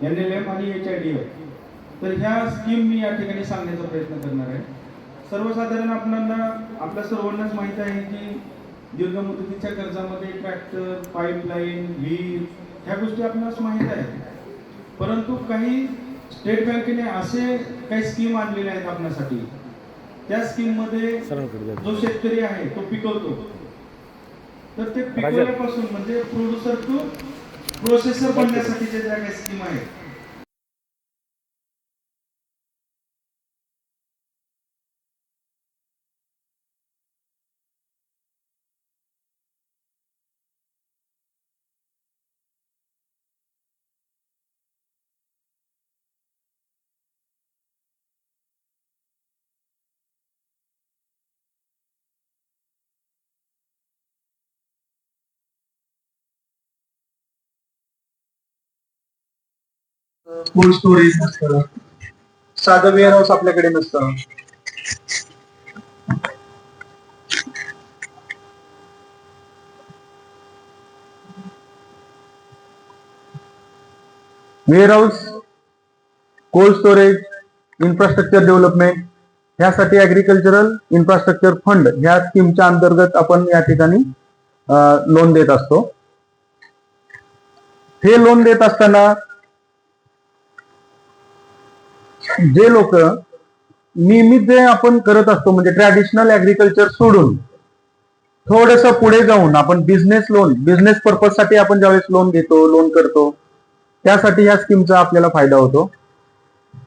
NLM आणि HIDF. तर ह्या स्कीम मी या ठिकाणी सांगण्याचा प्रयत्न करणार आहे. सर्वसाधारण आपल्या सर्वांनाच माहीत आहे की दीर्घ मुदतीच्या कर्जामध्ये ट्रॅक्टर, पाईपलाईन, विहीर ह्या गोष्टी आपल्याला माहीत आहेत. परंतु काही स्टेट बँकेने असे काही स्कीम आणलेल्या आहेत आपल्यासाठी. त्या स्कीममध्ये जो शेतकरी आहे तो पिकवतो, तर ते पिकवल्यापासून म्हणजे प्रोड्युसर टू प्रोसेसर बनण्यासाठीच्या ज्या काही स्कीम आहेत, कोल्ड स्टोरेज नसतं, साधं वेअर हाऊस आपल्याकडे नसतं. Warehouse, cold storage, infrastructure development ह्यासाठी ऍग्रिकल्चरल इन्फ्रास्ट्रक्चर फंड ह्या स्कीमच्या अंतर्गत आपण या ठिकाणी लोन देत असतो. हे लोन देत असताना जे लोक नियमित जे आपण करत असतो म्हणजे ट्रॅडिशनल ऍग्रिकल्चर सोडून थोडस पुढे जाऊन आपण बिझनेस पर्पज साठी आपण ज्यावेळेस लोन करतो त्यासाठी या स्कीमचा आपल्याला फायदा होतो.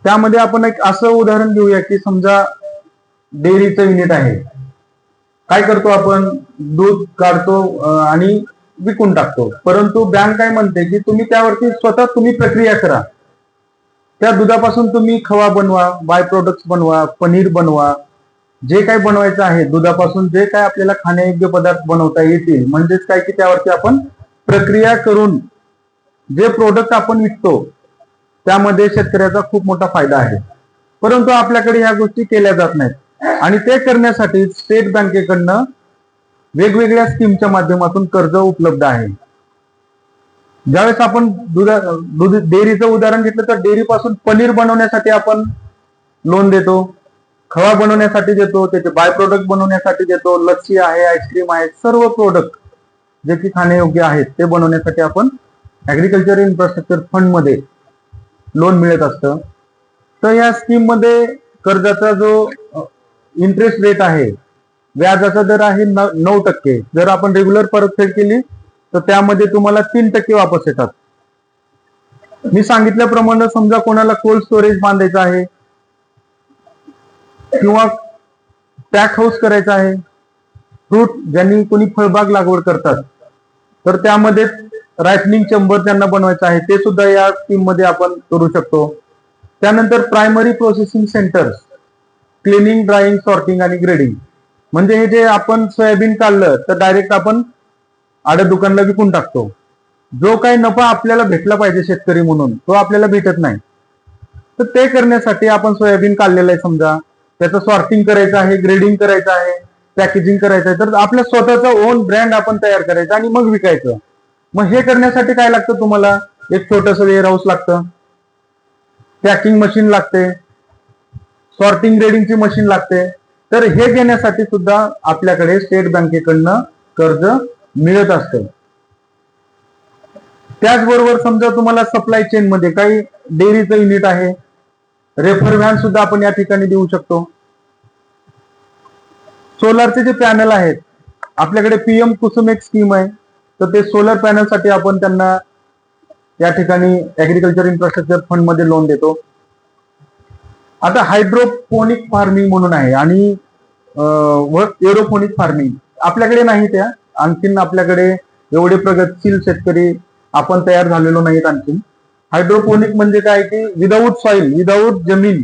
त्यामध्ये आपण एक असं उदाहरण घेऊया की समजा डेअरीचं युनिट आहे. काय करतो आपण, दूध काढतो आणि विकून टाकतो. परंतु बँक काय म्हणते की तुम्ही त्यावरती स्वतः तुम्ही प्रक्रिया करा. त्या दुधापासून तुम्ही खवा बनवा, बाय प्रोडक्ट्स बनवा, पनीर बनवा, जे काय बनवायचं आहे दुधापासून जे काय आपल्याला खाण्यायोग्य पदार्थ बनवता येतील. म्हणजेच काय की त्यावरती आपण प्रक्रिया करून जे प्रोडक्ट आपण विकतो त्यामध्ये शेतकऱ्याचा खूप मोठा फायदा आहे. परंतु आपल्याकडे ह्या गोष्टी केल्या जात नाहीत आणि ते करण्यासाठी स्टेट बँकेकडनं वेगवेगळ्या स्कीमच्या माध्यमातून कर्ज उपलब्ध आहे. ज्यावेळेस आपण दूध डेअरीचं उदाहरण घेतलं तर डेअरीपासून पनीर बनवण्यासाठी आपण लोन देतो, खवा बनवण्यासाठी देतो, त्याचे बाय प्रोडक्ट बनवण्यासाठी देतो, लस्सी आहे, आईस्क्रीम आहे, सर्व प्रोडक्ट जे की खाण्यायोग्य आहेत ते बनवण्यासाठी आपण ऍग्रिकल्चर इन्फ्रास्ट्रक्चर फंड मध्ये लोन मिळत असतं. तर या स्कीम मध्ये कर्जाचा जो इंटरेस्ट रेट आहे, व्याजाचा दर आहे 9%. जर आपण रेग्युलर परतफेड केली तर त्यामध्ये तुम्हाला 3% वापस येतात. मी सांगितल्याप्रमाणे समजा कोणाला कोल्ड स्टोरेज बांधायचं आहे किंवा पॅक हाऊस करायचा आहे, फ्रूट ज्यांनी कोणी फळबाग लागवड करतात तर त्यामध्ये रायपनिंग चेंबर त्यांना बनवायचं आहे, ते सुद्धा या स्कीम मध्ये आपण करू शकतो. त्यानंतर primary processing centres, cleaning, drying, sorting आणि ग्रेडिंग. म्हणजे हे जे आपण सोयाबीन काढलं तर डायरेक्ट आपण आड्या दुकानला विकून टाकतो. जो काही नफा आपल्याला भेटला पाहिजे शेतकरी म्हणून तो आपल्याला भेटत नाही. तर ते करण्यासाठी आपण सोयाबीन काढलेलं आहे समजा, त्याचं सॉर्टिंग करायचं आहे, ग्रेडिंग करायचं आहे, पॅकेजिंग करायचं आहे, तर आपल्या स्वतःचा ओन ब्रँड आपण तयार करायचा आणि मग विकायचं. मग हे करण्यासाठी काय लागतं, तुम्हाला एक छोटस वेअर हाऊस लागतं, पॅकिंग मशीन लागते, सॉर्टिंग ग्रेडिंगची मशीन लागते. तर हे घेण्यासाठी सुद्धा आपल्याकडे स्टेट बँकेकडनं कर्ज मिळत असतं. त्याचबरोबर समजा तुम्हाला सप्लाय चेन मध्ये काही डेअरीचं युनिट आहे, रेफर व्हॅन सुद्धा आपण या ठिकाणी देऊ शकतो. सोलारचे जे पॅनल आहेत आपल्याकडे PM कुसुम एक स्कीम आहे, तर ते सोलर पॅनल साठी आपण त्यांना या ठिकाणी ऍग्रिकल्चर इन्फ्रास्ट्रक्चर फंड मध्ये लोन देतो. आता हायड्रोपोनिक फार्मिंग म्हणून आहे आणि एरोपोनिक फार्मिंग आपल्याकडे नाही. त्या आणखीन आपल्याकडे एवढे प्रगतशील शेतकरी आपण तयार झालेलो नाहीत आणखीन. हायड्रोपोनिक म्हणजे काय की विदाऊट सॉइल, विदाऊट जमीन,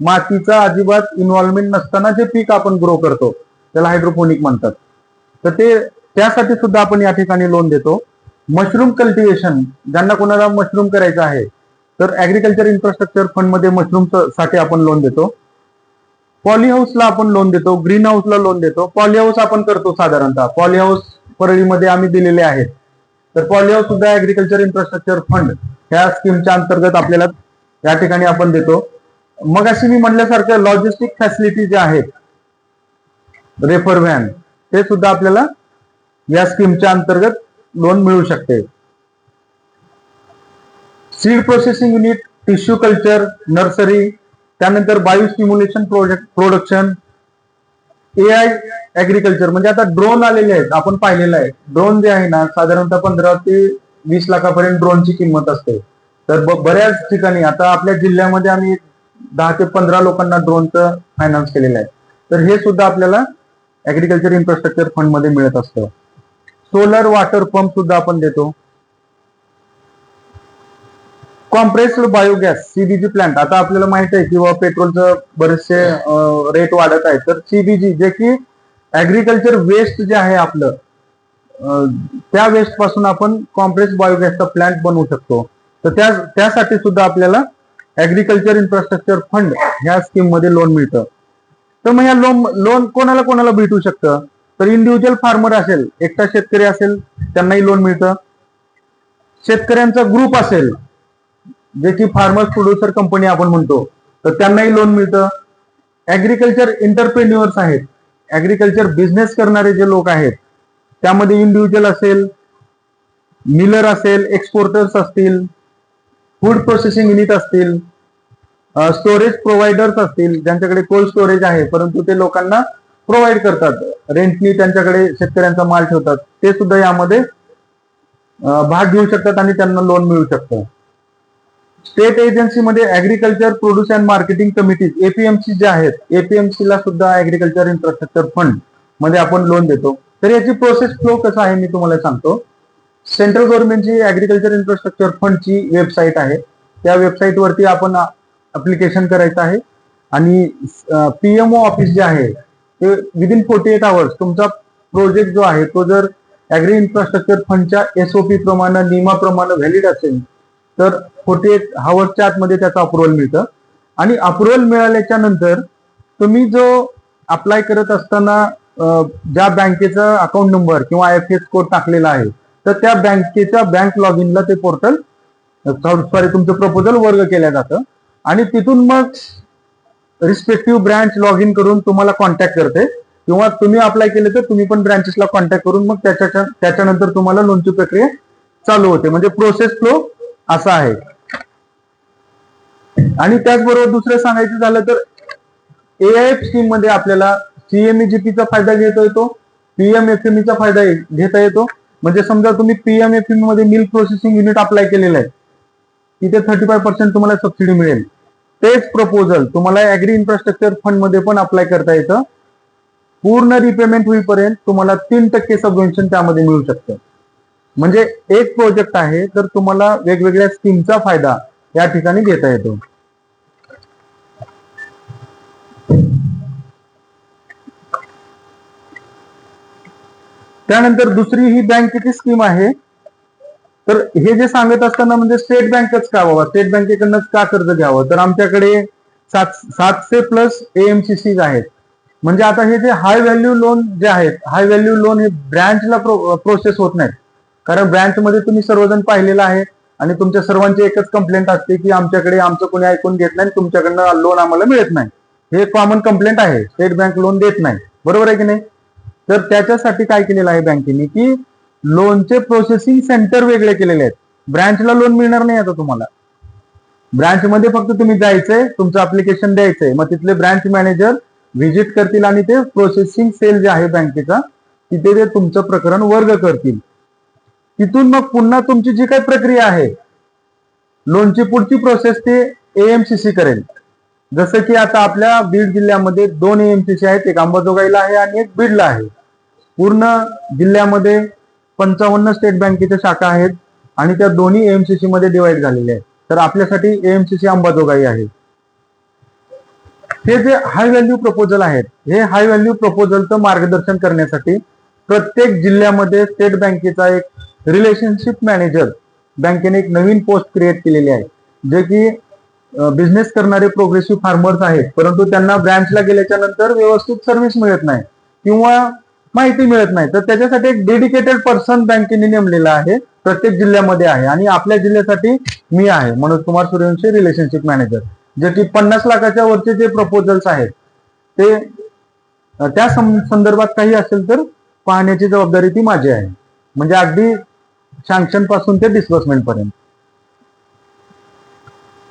मातीचा अजिबात इन्व्हॉल्वमेंट नसताना जे पीक आपण ग्रो करतो त्याला हायड्रोपोनिक म्हणतात. तर ते त्यासाठी सुद्धा आपण या ठिकाणी लोन देतो. मशरूम कल्टिवेशन, ज्यांना कोणाला मशरूम करायचं आहे तर ऍग्रिकल्चर इन्फ्रास्ट्रक्चर फंड मध्ये मशरूम साठी आपण लोन देतो. पॉली हाऊसला आपण लोन देतो, ग्रीन हाऊसला लोन देतो. पॉली हाऊस आपण करतो साधारणतः, पॉली हाऊस परळीमध्ये आम्ही दिलेले आहेत. तर पॉलिहाऊस सुद्धा ऍग्रिकल्चर इन्फ्रास्ट्रक्चर फंड ह्या स्कीमच्या अंतर्गत आपल्याला या ठिकाणी आपण देतो. मग अशी मी म्हणल्यासारखं लॉजिस्टिक फॅसिलिटी जे आहेत, रेफर व्हॅन, ते सुद्धा आपल्याला या स्कीमच्या अंतर्गत लोन मिळू शकते. Seed processing unit, tissue culture, nursery, त्यानंतर bio stimulation production, AI agriculture, म्हणजे आता ड्रोन आलेले आहेत, आपण पाहिलेलं आहे. ड्रोन जे आहे ना, साधारणतः 15 ते 20 लाखापर्यंत ड्रोनची किंमत असते. तर बऱ्याच ठिकाणी आता आपल्या जिल्ह्यामध्ये आम्ही 10 ते 15 लोकांना ड्रोनचं फायनान्स केलेलं आहे. तर हे सुद्धा आपल्याला ऍग्रिकल्चर इन्फ्रास्ट्रक्चर फंड मध्ये मिळत असतं. सोलर वॉटर पंप सुद्धा आपण देतो. कॉम्प्रेस्ड बायोगॅस, CBG प्लांट, आता आपल्याला माहित आहे की पेट्रोलचं बरेचसे रेट वाढत आहेत. तर CBG, जे की ऍग्रिकल्चर वेस्ट जे आहे आपलं, त्या वेस्ट पासून आपण कॉम्प्रेस्ड बायोगॅसचा प्लांट बनवू शकतो. तर त्यासाठी सुद्धा आपल्याला ऍग्रिकल्चर इन्फ्रास्ट्रक्चर फंड ह्या स्कीम मध्ये लोन मिळतं. तर मग ह्या लोन कोणाला कोणाला भेटू शकतं? तर इंडिव्हिज्युअल फार्मर असेल, एकटा शेतकरी असेल, त्यांनाही लोन मिळतं. शेतकऱ्यांचा ग्रुप असेल, जे की फार्मर्स प्रोड्युसर कंपनी आपण म्हणतो, तर त्यांनाही लोन मिळतं. ऍग्रिकल्चर एंटरप्रेन्युअर्स आहेत, ऍग्रिकल्चर बिझनेस करणारे जे लोक आहेत, त्यामध्ये इंडिव्हिज्युअल असेल, मिलर असेल, एक्सपोर्टर्स असतील, फूड प्रोसेसिंग युनिट असतील, स्टोरेज प्रोव्हायडर्स असतील, ज्यांच्याकडे कोल्ड स्टोरेज आहे परंतु ते लोकांना प्रोव्हाइड करतात, रेंटनी त्यांच्याकडे शेतकऱ्यांचा माल ठेवतात, ते सुद्धा यामध्ये भाग घेऊ शकतात आणि त्यांना लोन मिळू शकतं. स्टेट एजन्सीमध्ये agriculture produce and marketing committees, APMC जे आहेत, APMC ला सुद्धा ऍग्रिकल्चर इन्फ्रास्ट्रक्चर फंड मध्ये आपण लोन देतो. तर याची प्रोसेस फ्लो कसा आहे मी तुम्हाला सांगतो. सेंट्रल गव्हर्नमेंटची ऍग्रिकल्चर इन्फ्रास्ट्रक्चर फंडची वेबसाईट आहे. त्या वेबसाईट वरती आपण अप्लिकेशन करायचं आहे आणि PMO ऑफिस जे आहे ते विदिन 48 आवर्स तुमचा प्रोजेक्ट जो आहे तो जर ऍग्री इन्फ्रास्ट्रक्चर फंडच्या SOP प्रमाणे, नियमाप्रमाणे व्हॅलिड असेल तर 48 आवर्सच्या आतमध्ये त्याचं अप्रुव्हल मिळतं. आणि अप्रुव्हल मिळाल्याच्या नंतर तुम्ही जो अप्लाय करत असताना ज्या बँकेचा अकाउंट नंबर किंवा IFSC कोड टाकलेला आहे, तर त्या बँकेच्या बँक लॉग इनला ते पोर्टल तुमचं प्रपोजल वर्ग केलं जातं आणि तिथून मग रिस्पेक्टिव्ह ब्रांच लॉग इन करून तुम्हाला कॉन्टॅक्ट करते, किंवा तुम्ही अप्लाय केले तर तुम्ही पण ब्रांचेसला कॉन्टॅक्ट करून मग त्याच्यानंतर तुम्हाला लोनची प्रक्रिया चालू होते. म्हणजे प्रोसेस फ्लो असा आहे. आणि त्याचबरोबर दुसरं सांगायचं झालं तर AIF स्कीम मध्ये आपल्याला CMEGP फायदा घेता येतो, PMFME फायदा घेता येतो. म्हणजे समजा तुम्ही PMFME मध्ये मिल्क प्रोसेसिंग युनिट अप्लाय केलेलं आहे, तिथे 35% तुम्हाला सबसिडी मिळेल. तेच प्रपोजल तुम्हाला ऍग्री इन्फ्रास्ट्रक्चर फंड मध्ये पण अप्लाय करता येतं. पूर्ण रिपेमेंट होईपर्यंत तुम्हाला 3% सबवेन्शन त्यामध्ये मिळू शकतं. म्हणजे एक प्रोजेक्ट आहे तर तुम्हाला वेगवेगळ्या स्कीमचा फायदा या ठिकाणी घेता येतो. त्यानंतर दुसरी ही बँकेची स्कीम आहे. तर हे जे सांगत असताना म्हणजे स्टेट बँकच का बाबा, स्टेट बँकेकडनंच का कर्ज घ्यावं, तर आमच्याकडे 700 प्लस AMCCs आहेत. म्हणजे आता हे जे हाय व्हॅल्यू लोन जे आहेत, हाय व्हॅल्यू लोन हे ब्रँचला प्रोसेस होत नाहीत. कारण ब्रँच मध्ये तुम्ही सर्वजण पाहिलेलं आहे आणि तुमच्या सर्वांची एकच कंप्लेंट असते की आमच्याकडे आमचं कोणी ऐकून घेत नाही, तुमच्याकडनं लोन आम्हाला मिळत नाही. हे कॉमन कंप्लेंट आहे, स्टेट बँक लोन देत नाही, बरोबर आहे की नाही. तर त्याच्यासाठी काय केलेलं आहे बँकेने की लोनचे प्रोसेसिंग सेंटर वेगळे केलेले आहेत. ब्रँचला लोन मिळणार नाही आता तुम्हाला. ब्रँच मध्ये फक्त तुम्ही जायचंय, तुमचं अप्लिकेशन द्यायचंय, मग तिथले ब्रँच मॅनेजर व्हिजिट करतील आणि ते प्रोसेसिंग सेल जे आहे बँकेचा तिथे ते तुमचं प्रकरण वर्ग करतील. तिथून मग पुन्हा तुमची जी काही प्रक्रिया आहे लोनची पुढची प्रोसेस ते AMCC करेल. जसं की आता आपल्या बीड जिल्ह्यामध्ये 2 AMCC आहेत, एक अंबाजोगाईला आहे आणि एक बीडला आहे. पूर्ण जिल्ह्यामध्ये 55 स्टेट बँकेच्या शाखा आहेत आणि त्या दोन्ही AMCC मध्ये डिवाइड झालेल्या आहेत. तर आपल्यासाठी AMCC अंबाजोगाई आहे. हे जे हाय व्हॅल्यू प्रपोजल आहेत, हे हाय व्हॅल्यू प्रपोजलचं मार्गदर्शन करण्यासाठी प्रत्येक जिल्ह्यामध्ये स्टेट बँकेचा एक रिलेशनशिप मॅनेजर बँकेने एक नवीन पोस्ट क्रिएट केलेली आहे, जे की बिझनेस करणारे प्रोग्रेसिव्ह फार्मर्स आहेत, परंतु त्यांना ब्रँचला गेल्याच्या नंतर व्यवस्थित सर्व्हिस मिळत नाही किंवा माहिती मिळत नाही. तर त्याच्यासाठी एक डेडिकेटेड पर्सन बँकेने नेमलेला आहे प्रत्येक जिल्ह्यामध्ये आहे आणि आपल्या जिल्ह्यासाठी मी आहे मनोज कुमार सूर्यवंशी, रिलेशनशिप मॅनेजर. जे की 50 लाखाच्या वरचे जे प्रपोजल्स आहेत ते त्या संदर्भात काही असेल तर पाहण्याची जबाबदारी ती माझी आहे. म्हणजे अगदी सँक्शन पासून ते डिस्बर्समेंट पर्यंत.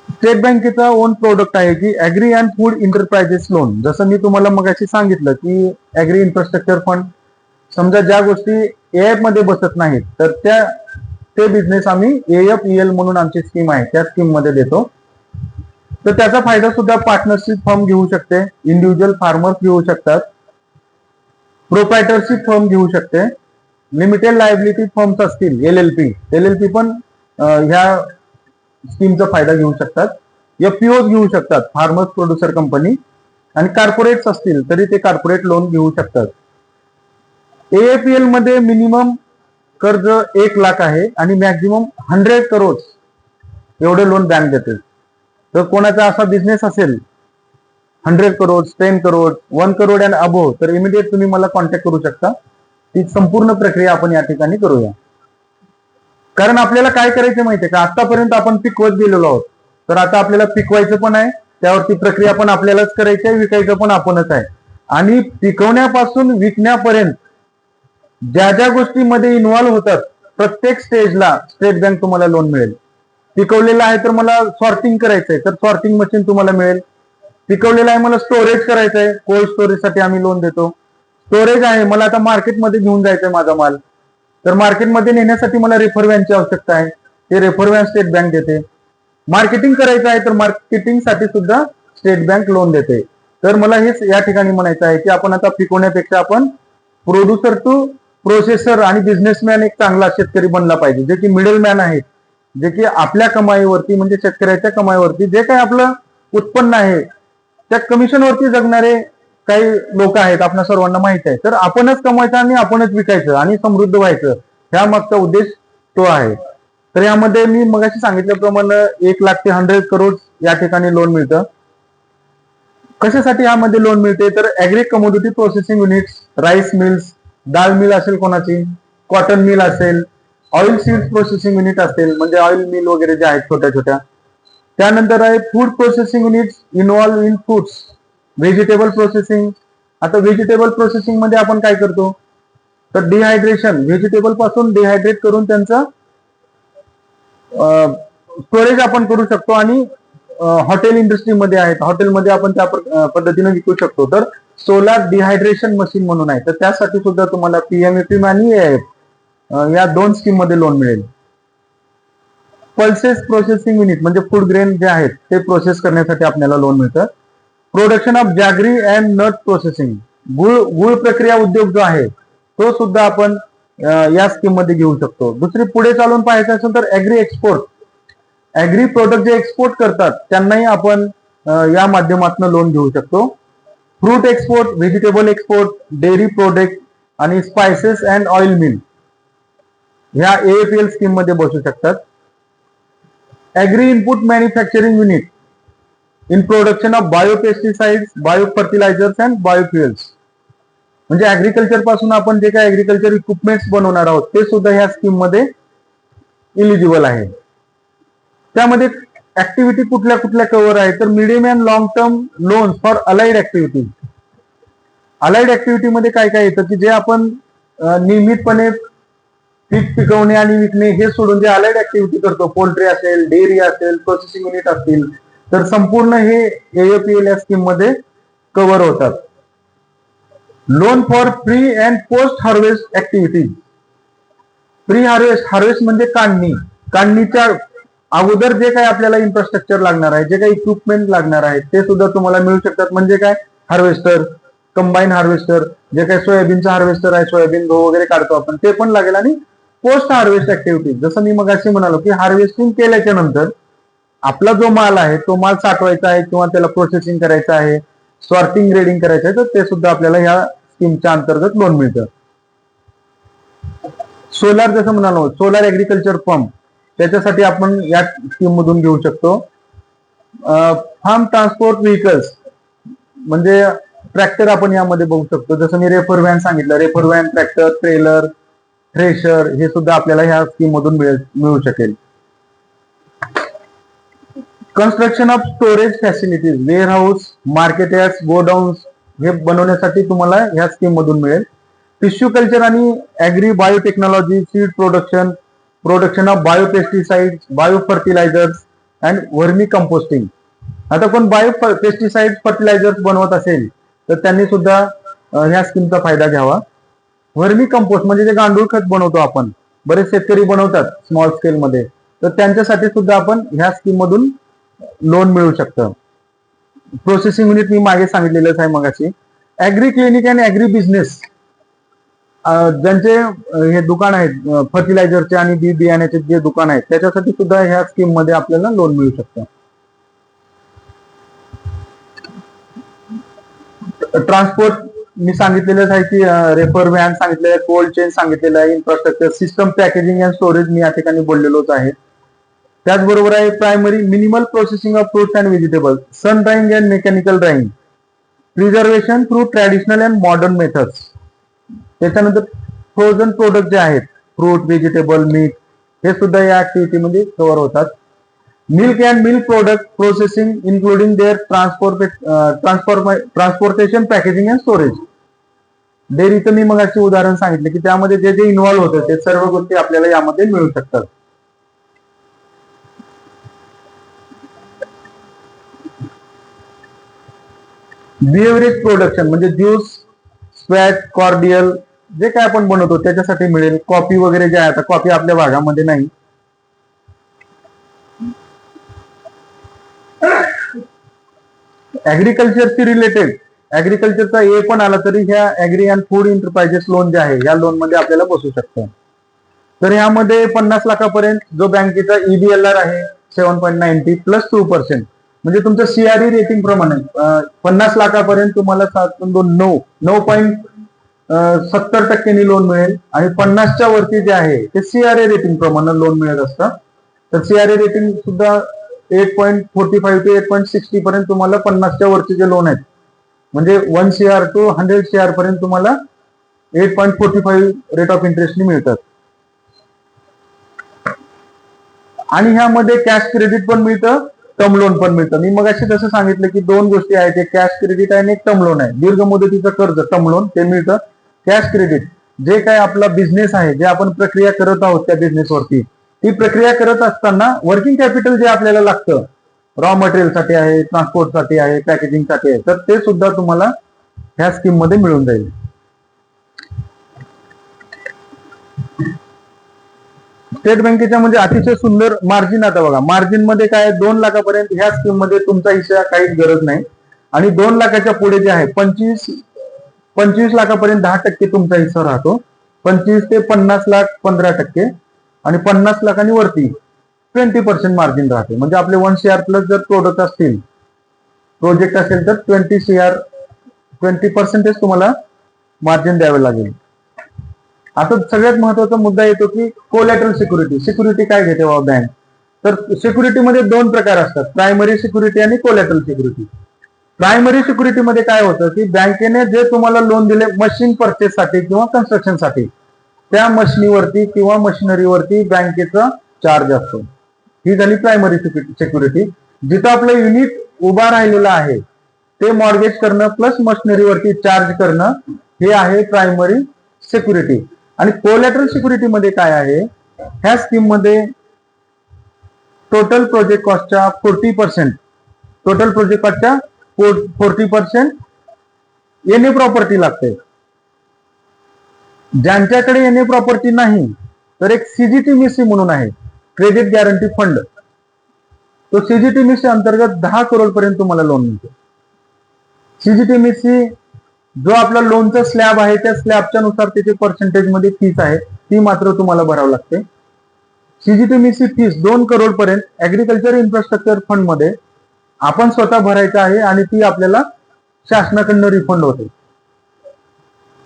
स्टेट बँकेचा ओन प्रोडक्ट आहे की agri and food enterprises loan. जसं मी तुम्हाला मगाशी सांगितलं की ऍग्री इन्फ्रास्ट्रक्चर फंड, समजा ज्या गोष्टी एएफ मध्ये बसत नाहीत तर ते बिझनेस आम्ही AFEL म्हणून आमची स्कीम आहे त्या स्कीम मध्ये देतो. तर त्याचा फायदा सुद्धा पार्टनरशिप फर्म घेऊ शकते, इंडिव्हिज्युअल फार्मर्स घेऊ शकतात, प्रोप्रायटरशिप फर्म घेऊ शकते, लिमिटेड लायबिलिटी फर्म्स असतील LLP पण ह्या स्कीमचा फायदा घेऊ शकतात. FPOs घेऊ शकतात, फार्मर्स प्रोड्युसर कंपनी, आणि कॉर्पोरेट्स असतील तरी ते कॉर्पोरेट लोन घेऊ शकतात. AFEL मध्ये मिनिमम कर्ज 1 लाख आहे आणि मॅक्झिमम 100 करोड एवढे लोन बँक देते. तर कोणाचा असा बिझनेस असेल 100 करोड, 10 करोड, 1 करोड अँड अबोव्ह, तर इमिडिएट तुम्ही मला कॉन्टॅक्ट करू शकता. ती संपूर्ण प्रक्रिया आपण या ठिकाणी करूया. कारण आपल्याला काय करायचं माहितीये का, आतापर्यंत आपण पिकवत गेलेलो आहोत, तर आता आपल्याला पिकवायचं पण आहे, त्यावरती प्रक्रिया पण आपल्यालाच करायची आहे, विकायचं पण आपणच आहे. आणि पिकवण्यापासून विकण्यापर्यंत ज्या ज्या गोष्टीमध्ये इन्व्हॉल्व्ह होतात प्रत्येक स्टेजला स्टेट बँक तुम्हाला लोन मिळेल. पिकवलेलं आहे तर मला सॉर्टिंग करायचंय तर सॉर्टिंग मशीन तुम्हाला मिळेल. पिकवलेलं आहे मला स्टोरेज करायचंय, कोल्ड स्टोरेजसाठी आम्ही लोन देतो. स्टोरेज आहे मला आता मार्केटमध्ये घेऊन जायचंय माझा माल, तर मार्केटमध्ये नेण्यासाठी मला रेफर व्हॅनची आवश्यकता आहे, ते रेफर व्हॅन स्टेट बँक देते. मार्केटिंग करायचं आहे तर मार्केटिंगसाठी सुद्धा स्टेट बँक लोन देते. तर मला हेच या ठिकाणी म्हणायचं आहे की आपण आता पिकवण्यापेक्षा आपण प्रोड्युसर टू प्रोसेसर आणि बिझनेसमॅन एक चांगला शेतकरी बनला पाहिजे, जे की मिडल मॅन आहेत, जे की आपल्या कमाईवरती म्हणजे शेतकऱ्याच्या कमाईवरती जे काही आपलं उत्पन्न आहे त्या कमिशनवरती जगणारे काही लोक आहेत, आपल्या सर्वांना माहित आहे. तर आपणच कमवायचं आणि आपणच विकायचं आणि समृद्ध व्हायचं, ह्या मागचा उद्देश तो आहे. तर यामध्ये मी मगाशी सांगितल्याप्रमाणे 1 लाख ते 100 करोड या ठिकाणी लोन मिळतं. कशासाठी यामध्ये लोन मिळते तर agri commodity processing units, rice mills, डाळ मिल असेल कोणाची, कॉटन मिल असेल, ऑइल सीड्स प्रोसेसिंग युनिट असेल म्हणजे ऑइल मिल वगैरे जे आहेत छोट्या छोट्या. त्यानंतर आहे food processing units involve in foods, vegetable processing. आता व्हेजिटेबल प्रोसेसिंग मध्ये आपण काय करतो तर डिहायड्रेशन, व्हेजिटेबल पासून डिहायड्रेट करून त्यांचा स्टोरेज आपण करू शकतो आणि हॉटेल इंडस्ट्रीमध्ये आहेत, हॉटेलमध्ये आपण त्या पद्धतीने विकू शकतो. तर सोलार डिहायड्रेशन मशीन म्हणून आहे, तर त्यासाठी सुद्धा तुम्हाला PMFM आणि AIF या 2 स्कीम मध्ये लोन मिळेल. पल्सेस प्रोसेसिंग युनिट म्हणजे फूड ग्रेन जे आहेत ते प्रोसेस करण्यासाठी आपल्याला लोन मिळतं. Production of jaggery and nut processing, गुळ प्रक्रिया उद्योग जो आहे तो सुद्धा आपण या स्कीम मध्ये घेऊ शकतो. दुसरी पुढे चालून पाहायचं असेल तर ऍग्री एक्सपोर्ट, ऍग्री प्रोडक्ट जे एक्सपोर्ट करतात त्यांनाही आपण या माध्यमातून लोन घेऊ शकतो. Fruit export, vegetable export, dairy product आणि स्पायसेस अँड ऑइल मिल ह्या AFEL स्कीम मध्ये बसू शकतात. Agri input manufacturing unit in production of biopesticides, bio fertilisers and biofuels, म्हणजे ऍग्रिकल्चर पासून आपण जे काही ऍग्रिकल्चर इक्विपमेंट्स बनवणार आहोत ते सुद्धा ह्या स्कीम मध्ये इलिजिबल आहे. त्यामध्ये ऍक्टिव्हिटी कुठल्या कुठल्या कव्हर आहे तर medium and long term loan for allied activity. Allied activity मध्ये काय काय येतं की जे आपण नियमितपणे पीक पिकवणे आणि विकणे हे सोडून जे अलाइड ऍक्टिव्हिटी करतो, पोल्ट्री असेल, डेअरी असेल, प्रोसेसिंग युनिट असतील, तर संपूर्ण हे AFEL या स्कीम मध्ये कव्हर होतात. Loan for pre and post harvest activity. Pre harvest म्हणजे काढणीच्या अगोदर जे काही आपल्याला इन्फ्रास्ट्रक्चर लागणार आहे, जे काही इक्विपमेंट लागणार आहे ते सुद्धा तुम्हाला मिळू शकतात. म्हणजे काय, हार्वेस्टर, कंबाईन हार्वेस्टर, जे काही सोयाबीनचं हार्वेस्टर आहे, सोयाबीन गहू वगैरे काढतो आपण, ते पण लागेल. आणि पोस्ट हार्वेस्ट ऍक्टिव्हिटी, जसं मी मगाशी म्हणालो की हार्वेस्टिंग केल्याच्या नंतर आपला जो माल आहे तो माल साठवायचा आहे किंवा त्याला प्रोसेसिंग करायचं आहे, सॉर्टिंग ग्रेडिंग करायचं आहे, तर ते सुद्धा आपल्याला ह्या स्कीमच्या अंतर्गत लोन मिळतं. सोलार, जसं म्हणालो सोलार ऍग्रिकल्चर पंप, त्याच्यासाठी आपण या स्कीम मधून घेऊ शकतो. फार्म ट्रान्सपोर्ट व्हेकल्स म्हणजे ट्रॅक्टर आपण यामध्ये बघू शकतो. जसं मी रेफर व्हॅन सांगितलं, reefer van, tractor, trailer, thresher हे सुद्धा आपल्याला ह्या स्कीम मधून मिळू शकेल. Construction of storage facilities, warehouse, market yard, godowns हे बनवण्यासाठी तुम्हाला ह्या स्कीम मधून मिळेल. टिश्यू कल्चर आणि agri biotechnology, seed production, production of biopesticide, bio fertilisers and vermicomposting. आता कोण बायो पेस्टिसाइड फर्टिलायझर्स बनवत असेल तर त्यांनी सुद्धा ह्या स्कीमचा फायदा घ्यावा. व्हर्मी कंपोस्ट म्हणजे जे गांडूळ खत बनवतो आपण, बरेच शेतकरी बनवतात स्मॉल स्केल मध्ये, तर त्यांच्यासाठी सुद्धा आपण ह्या स्कीम मधून लोन मिळू शकतं. प्रोसेसिंग युनिट मी मागे सांगितलेलंच आहे मगाशी. Agri clinic and agri business, ज्यांचे हे दुकान आहेत फर्टिलायझरचे आणि बी बियाण्याचे जे दुकान आहेत त्याच्यासाठी सुद्धा ह्या स्कीम मध्ये आपल्याला लोन मिळू शकतं. ट्रान्सपोर्ट मी सांगितलेलंच आहे की रेफर व्हॅन सांगितलेलं आहे, कोल्ड चेन सांगितलेलं आहे, infrastructure system, packaging and storage मी या ठिकाणी बोललेलोच आहे. त्याचबरोबर आहे primary minimal processing of fruits and vegetables, sun drying and mechanical drying, preservation through traditional and modern methods. त्याच्यानंतर फ्रोझन प्रोडक्ट जे आहेत फ्रूट, व्हेजिटेबल, मीट हे सुद्धा या ऍक्टिव्हिटीमध्ये कव्हर होतात. Milk and milk product processing including their transportation, packaging and storage. डेअरीचं मी मगाशी उदाहरण सांगितलं की त्यामध्ये जे जे इन्व्हॉल्व्ह होतं ते सर्व गोष्टी आपल्याला यामध्ये मिळू शकतात. बिव्हरेज प्रोडक्शन म्हणजे ज्यूस, स्पॅट, कॉर्डियल जे काय आपण बनवतो त्याच्यासाठी मिळेल. कॉफी वगैरे जे आहे, आता कॉफी आपल्या भागामध्ये नाही. ऍग्रिकल्चरशी रिलेटेड, ऍग्रिकल्चरचा ए पण आला तरी ह्या agri and food enterprises loan जे आहे या लोन मध्ये आपल्याला बसू शकतं. तर यामध्ये 50 लाखापर्यंत जो बँकेचा EBLR आहे 7.90 प्लस 2%, म्हणजे तुमचं CRE रेटिंग प्रमाणे 50 लाखापर्यंत तुम्हाला 9.70% लोन मिळेल आणि 50च्या वरती जे आहे ते CRA रेटिंग प्रमाणे लोन मिळत असतं. तर CRA रेटिंग सुद्धा 8.45 ते 8.60 पर्यंत तुम्हाला 50च्या वरचे जे लोन आहेत म्हणजे 1 CR to 100 CR पर्यंत तुम्हाला 8.45 रेट ऑफ इंटरेस्टनी मिळतात. आणि ह्यामध्ये कॅश क्रेडिट पण मिळतं, टर्म लोन पण मिळतं. मी मगाशी जसं सांगितलं की दोन गोष्टी आहेत, एक कॅश क्रेडिट आहे आणि एक टर्म लोन आहे. दीर्घ मुदतीचं कर्ज टर्म लोन ते मिळतं. कॅश क्रेडिट जे काय आपला बिझनेस आहे, जे आपण प्रक्रिया करत आहोत त्या बिझनेसवरती, ती प्रक्रिया करत असताना वर्किंग कॅपिटल जे आपल्याला लागतं, रॉ मटेरियलसाठी आहे, ट्रान्सपोर्टसाठी आहे, पॅकेजिंगसाठी आहे, तर ते सुद्धा तुम्हाला ह्या स्कीम मध्ये मिळून जाईल. स्टेट बँकेच्या म्हणजे अतिशय सुंदर मार्जिन. आता बघा मार्जिन मध्ये काय 2 लाखापर्यंत ह्या स्कीम मध्ये तुमचा हिस्सा काहीच गरज नाही. आणि 2 लाखाच्या पुढे जे आहे 25 लाखापर्यंत 10% तुमचा हिस्सा राहतो. 25 ते 50 लाख 15% आणि 50 लाखांनी वरती 20% मार्जिन राहते. म्हणजे आपले 1 CR प्लस जर प्रोडक्ट असतील, प्रोजेक्ट असेल तर 20% तुम्हाला मार्जिन द्यावे लागेल. आता सगळ्यात महत्वाचा मुद्दा येतो की कोलॅटरल सिक्युरिटी. सिक्युरिटी काय घेते बँक? तर सिक्युरिटीमध्ये 2 प्रकार असतात, प्रायमरी सिक्युरिटी आणि कोलॅटरल सिक्युरिटी. प्रायमरी सिक्युरिटीमध्ये काय होतं की बँकेने जे तुम्हाला लोन दिले मशीन परचेससाठी किंवा कन्स्ट्रक्शनसाठी, त्या मशिनीवरती किंवा मशिनरीवरती बँकेचा चार्ज असतो. ही झाली प्रायमरी सिक्युरिटी. जिथं आपलं युनिट उभा राहिलेलं आहे ते मॉर्गेज करणं प्लस मशिनरीवरती चार्ज करणं हे आहे प्रायमरी सिक्युरिटी. आणि कोलॅटरल सिक्युरिटी मध्ये काय आहे, ह्या स्कीम मध्ये टोटल प्रोजेक्ट कॉस्टच्या 40% एनए प्रॉपर्टी लागते. ज्यांच्याकडे एनए प्रॉपर्टी नाही तर एक CGTMSE म्हणून आहे, क्रेडिट गॅरंटी फंड. तो CGTMSE अंतर्गत 10 करोड पर्यंत तुम्हाला लोन मिळते. CGTMSE जो आपला लोनचा स्लॅब आहे त्या स्लॅबच्या नुसार त्याची पर्सेंटेज मध्ये फीस आहे, ती मात्र तुम्हाला भरावी लागते. CGTMSE फीस 2 करोड पर्यंत ऍग्रिकल्चर इन्फ्रास्ट्रक्चर फंड मध्ये आपण स्वतः भरायचं आहे आणि ती आपल्याला शासनाकडनं रिफंड होते.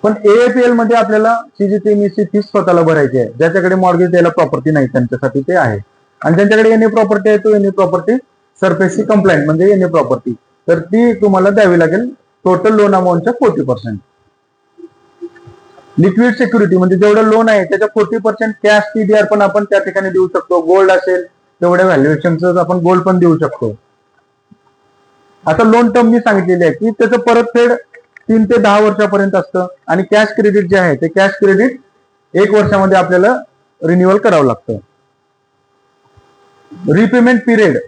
पण AAPL मध्ये आपल्याला CGTMSE फीस स्वतःला भरायची आहे. ज्याच्याकडे मॉर्गेज द्यायला प्रॉपर्टी नाही त्यांच्यासाठी ते आहे. आणि ज्यांच्याकडे एनए प्रॉपर्टी आहे तो एनए प्रॉपर्टी सरफेसी कंप्लायंट म्हणजे एनए प्रॉपर्टी, तर ती तुम्हाला द्यावी लागेल टोटल लोन अमाऊंटच्या 40%. लिक्विड सिक्युरिटी म्हणजे जेवढं लोन आहे त्याच्या 40% कॅश TDR पण आपण त्या ठिकाणी देऊ शकतो. गोल्ड असेल तेवढ्या व्हॅल्युएशनचं आपण गोल्ड पण देऊ शकतो. आता लोन टर्म मी सांगितलेली आहे की त्याचं परतफेड 3 ते 10 वर्षापर्यंत असतं आणि कॅश क्रेडिट जे आहे ते कॅश क्रेडिट 1 वर्षामध्ये आपल्याला रिन्युअल करावं लागतं. रिपेमेंट पिरियड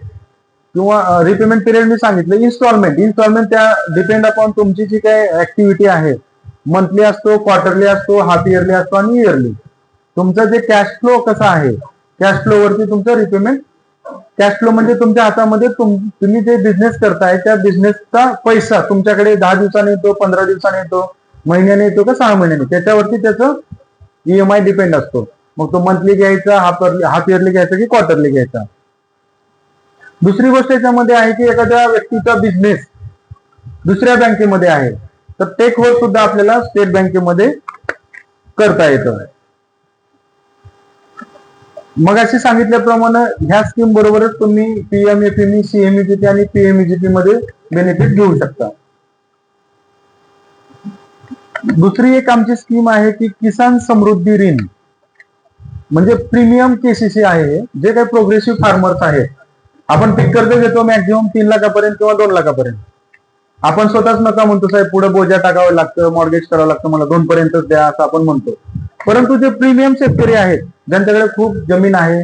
किंवा रिपेमेंट पिरियड मी सांगितलं. इन्स्टॉलमेंट त्या डिपेंड अपॉन तुमची जी काही ऍक्टिव्हिटी आहे, मंथली असतो, क्वार्टरली असतो, हाफ इयरली असतो आणि इयरली. तुमचं जे कॅश फ्लो कसा आहे, कॅश फ्लो वरती तुमचं रिपेमेंट. कॅश फ्लो म्हणजे तुमच्या हातामध्ये तुम्ही जे बिझनेस करताय त्या बिझनेसचा पैसा तुमच्याकडे 10 दिवसाने येतो, 15 दिवसाने येतो, महिन्याने येतो का 6 महिन्याने, त्याच्यावरती त्याचं EMI डिपेंड असतो. मग तो मंथली घ्यायचा, हाफ इयरली घ्यायचा की क्वार्टरली घ्यायचा. दुसरी गोष्ट याच्यामध्ये आहे की एखाद्या व्यक्तीचा बिझनेस दुसऱ्या बँकेमध्ये आहे तर टेक वर्क सुद्धा आपल्याला स्टेट बँकेमध्ये करता येतं. मग असे सांगितल्याप्रमाणे ह्या स्कीम बरोबरच तुम्ही PMFME, CMEGP आणि PMEGP मध्ये बेनिफिट घेऊ शकता. दुसरी एक आमची स्कीम आहे की किसान समृद्धी ऋण, म्हणजे प्रीमियम KCC आहे. जे काही प्रोग्रेसिव्ह फार्मर्स आहेत, आपण पीक कर्ज घेतो मॅक्झिमम 3 लाखापर्यंत किंवा 2 लाखापर्यंत. आपण स्वतःच नका म्हणतो साहेब, पुढे बोजा टाकावं लागतं, मॉर्गेज करावं लागतं, मला 2 पर्यंतच द्या असं आपण म्हणतो. परंतु जे प्रीमियम शेतकरी आहेत, ज्यांच्याकडे खूप जमीन आहे,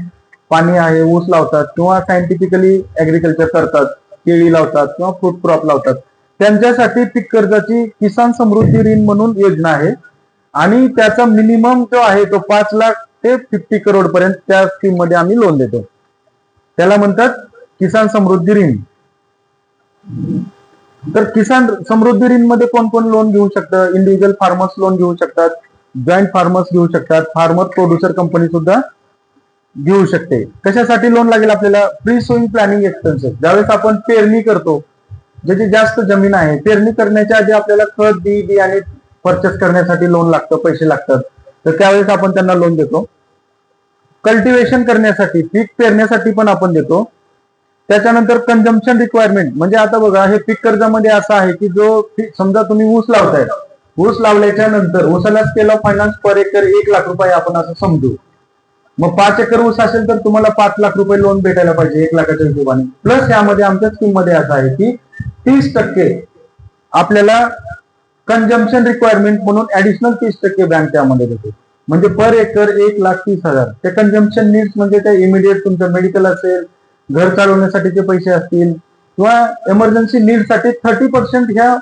पाणी आहे, ऊस लावतात किंवा सायंटिफिकली ऍग्रिकल्चर करतात, केळी लावतात किंवा फ्रूट क्रॉप लावतात, त्यांच्यासाठी पीक कर्जाची किसान समृद्धी ऋण म्हणून योजना आहे. आणि त्याचा मिनिमम जो आहे तो 5 लाख ते 50 करोड पर्यंत त्या स्कीम मध्ये आम्ही लोन देतो. त्याला म्हणतात किसान समृद्धी ऋण. तर किसान समृद्धी ऋण मध्ये कोण कोण लोन घेऊ शकतं? इंडिव्हिज्युअल फार्मर्स लोन घेऊ शकतात, जॉईंट फार्मर्स घेऊ शकतात, फार्मर प्रोड्युसर कंपनी सुद्धा घेऊ शकते. कशासाठी लोन लागेल आपल्याला? Pre sowing planning expenses. ज्यावेळेस आपण पेरणी करतो, ज्याची जास्त जमीन आहे, पेरणी करण्याच्या आधी आपल्याला खत, बी आणि परचेस करण्यासाठी लोन लागतं, पैसे लागतात, तर त्यावेळेस आपण त्यांना लोन देतो. कल्टिवेशन करण्यासाठी, पीक पेरण्यासाठी पण आपण देतो. त्याच्यानंतर कंझम्पशन रिक्वायरमेंट, म्हणजे आता बघा हे पीक कर्जामध्ये असं आहे की जो समजा तुम्ही ऊस लावताय, ऊस लावल्याच्या नंतर ऊसाला scale of finance per acre 1 lakh रुपये आपण असं समजू. मग 5 एकर ऊस असेल तर तुम्हाला 5 लाख रुपये लोन भेटायला पाहिजे 1 लाखाच्या हिशोबाने. प्लस यामध्ये आमच्या स्कीम मध्ये असं आहे की 30% आपल्याला कंझम्पशन रिक्वायरमेंट म्हणून ऍडिशनल 30% बँक त्यामध्ये देते. म्हणजे पर एकर 1,30,000. ते कंझम्पशन नीड्स म्हणजे ते इमिडिएट तुमचं मेडिकल असेल, घर चालवण्यासाठीचे पैसे असतील किंवा इमर्जन्सी नीड साठी 30% ह्या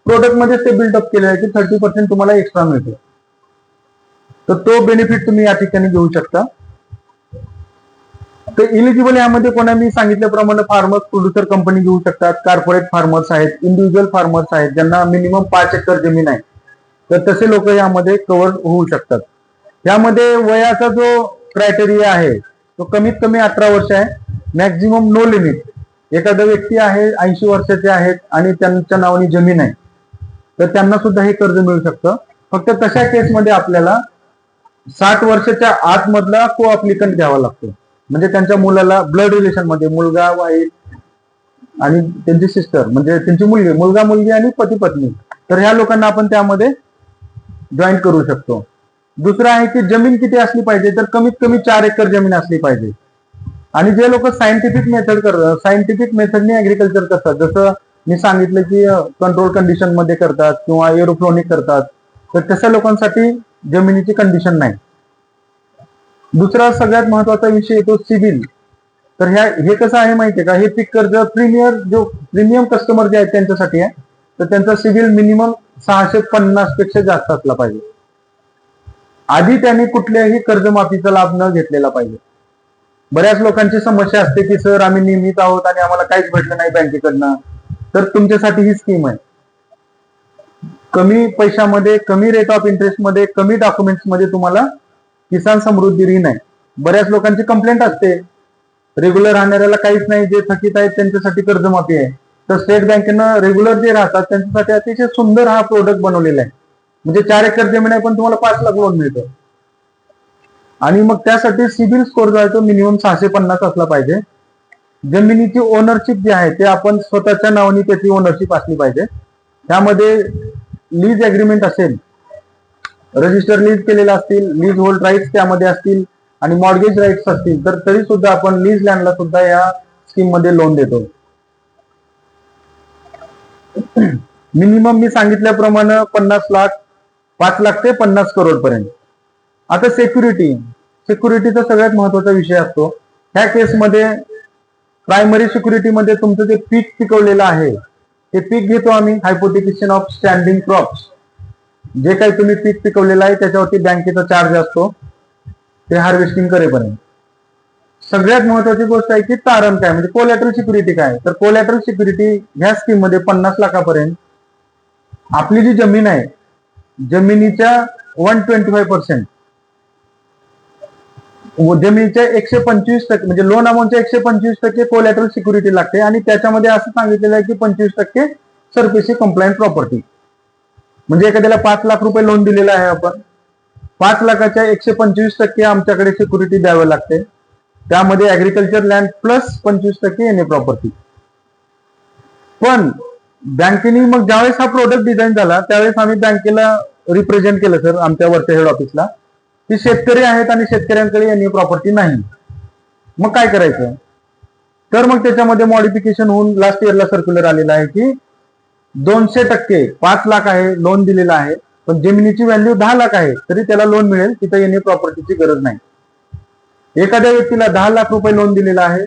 प्रोडक्ट मध्ये ते बिल्डअप केले आहे की 30% तुम्हाला एक्स्ट्रा मिळतो. तर तो बेनिफिट तुम्ही या ठिकाणी घेऊ शकता. तर इलिजिबल यामध्ये कोणा मी सांगितल्याप्रमाणे फार्मर्स प्रोड्युसर कंपनी घेऊ शकतात, कॉर्पोरेट फार्मर्स आहेत, इंडिव्हिज्युअल फार्मर्स आहेत ज्यांना मिनिमम 5 एकर जमीन आहे, तर तसे लोक यामध्ये कव्हर होऊ शकतात. यामध्ये वयाचा जो क्रायटेरिया आहे तो कमीत कमी 18 वर्ष आहे, मॅक्झिमम नो लिमिट. एखादा व्यक्ती आहे 80 वर्षाचे आहेत आणि त्यांच्या नावाने जमीन आहे तर त्यांना सुद्धा हे कर्ज मिळू शकतं. फक्त तशा केसमध्ये आपल्याला 60 वर्षाच्या आतमधला को अप्लिकंट घ्यावा लागतो. म्हणजे त्यांच्या मुलाला ब्लड रिलेशन मध्ये मुलगा, वाईफ आणि त्यांची सिस्टर, म्हणजे त्यांची मुलगी, मुलगा मुलगी आणि पती पत्नी, तर ह्या लोकांना आपण त्यामध्ये जॉईन करू शकतो. दुसरं आहे की जमीन किती असली पाहिजे, तर कमीत कमी 4 एकर जमीन असली पाहिजे. आणि जे लोक सायंटिफिक मेथडने ऍग्रिकल्चर करतात, जसं मी सांगितलं की कंट्रोल कंडिशन मध्ये करतात किंवा एरोफ्लोनिक करतात, तर तशा लोकांसाठी जमिनीची कंडिशन नाही. दुसरा सगळ्यात महत्वाचा विषय येतो सिबिल. तर हे कसं आहे माहितीये का, हे पीक कर्ज प्रीमियम कस्टमर जे आहेत त्यांच्यासाठी आहे. तर त्यांचा सिबिल मिनिमम 650 पेक्षा जास्त असला पाहिजे. आधी त्यांनी कुठल्याही कर्जमाफीचा लाभ न घेतलेला पाहिजे. बऱ्याच लोकांची समस्या असते की सर आम्ही नियमित आहोत आणि आम्हाला काहीच भेटलं नाही बँकेकडनं. तर तुमच्यासाठी ही स्कीम आहे. कमी पैशामध्ये, कमी रेट ऑफ इंटरेस्ट मध्ये, कमी डॉक्युमेंट्स मध्ये तुम्हाला किसान समृद्धी ऋण आहे. बऱ्याच लोकांची कंप्लेंट असते रेग्युलर राहणाऱ्याला काहीच नाही, जे थकीत आहेत त्यांच्यासाठी कर्जमाफी आहे. तर स्टेट बँकेनं रेग्युलर जे राहतात त्यांच्यासाठी अतिशय सुंदर हा प्रोडक्ट बनवलेला आहे. म्हणजे 4 एकर जमीन आहे पण तुम्हाला 5 लाख लोन मिळतं. आणि मग त्यासाठी सिबिल स्कोर जो आहे तो मिनिमम 650 असला पाहिजे. जमिनीची ओनरशिप जी आहे ते आपण स्वतःच्या नावाने त्याची ओनरशिप असली पाहिजे. त्यामध्ये लीज अग्रीमेंट असेल रजिस्टर लीज केलेला असतील, लीज होल्ड राईट्स त्यामध्ये असतील आणि मॉर्गेज राईट्स असतील, तर तरी सुद्धा आपण लीज लँडला सुद्धा या स्कीम मध्ये लोन देतो. मिनिमम मी सांगितल्याप्रमाणे 50 लाख, 5 लाख ते 50 करोड पर्यंत. आता सिक्युरिटीचा सगळ्यात महत्वाचा विषय असतो. ह्या केसमध्ये प्रायमरी सिक्युरिटीमध्ये तुमचं जे पीक पिकवलेलं आहे ते पीक घेतो आम्ही, हायपोथिकेशन ऑफ स्टँडिंग क्रॉप्स. जे काही तुम्ही पीक पिकवलेलं आहे त्याच्यावरती बँकेचा चार्ज असतो ते हार्वेस्टिंग करेपर्यंत. सगळ्यात महत्वाची गोष्ट आहे की तारण काय, म्हणजे कोलॅटरल सिक्युरिटी काय. तर कोलॅटरल सिक्युरिटी ह्या स्कीम मध्ये 50 लाखापर्यंत आपली जी जमीन आहे जमिनीच्या 125%, जमिनीच्या 125% म्हणजे लोन अमाऊंटच्या 125% कोलॅटरल सिक्युरिटी लागते. आणि त्याच्यामध्ये असं सांगितलेलं आहे की 25% सरफेसी कंप्लायंट प्रॉपर्टी. म्हणजे एखाद्याला 5 लाख रुपये लोन दिलेलं आहे आपण, 5 लाखाच्या 125% आमच्याकडे सिक्युरिटी द्यावे लागते. त्यामध्ये agriculture land plus 25% NA property. पण बँकेने मग ज्यावेळेस हा प्रोडक्ट डिझाईन झाला त्यावेळेस आम्ही बँकेला रिप्रेझेंट केलं सर, आमच्या वरच्या हेड ऑफिसला, की शेतकरी आहेत आणि शेतकऱ्यांकडे एनए प्रॉपर्टी नाही. मग काय करायचं. तर मग त्याच्यामध्ये मॉडिफिकेशन होऊन लास्ट इयरला सर्क्युलर आलेला आहे की 200%, 5 लाख आहे लोन दिलेला आहे पण जमिनीची व्हॅल्यू 10 लाख आहे तरी त्याला लोन मिळेल, तिथे एनए प्रॉपर्टीची गरज नाही. एखाद्या व्यक्तीला 10 लाख रुपये लोन दिलेला आहे,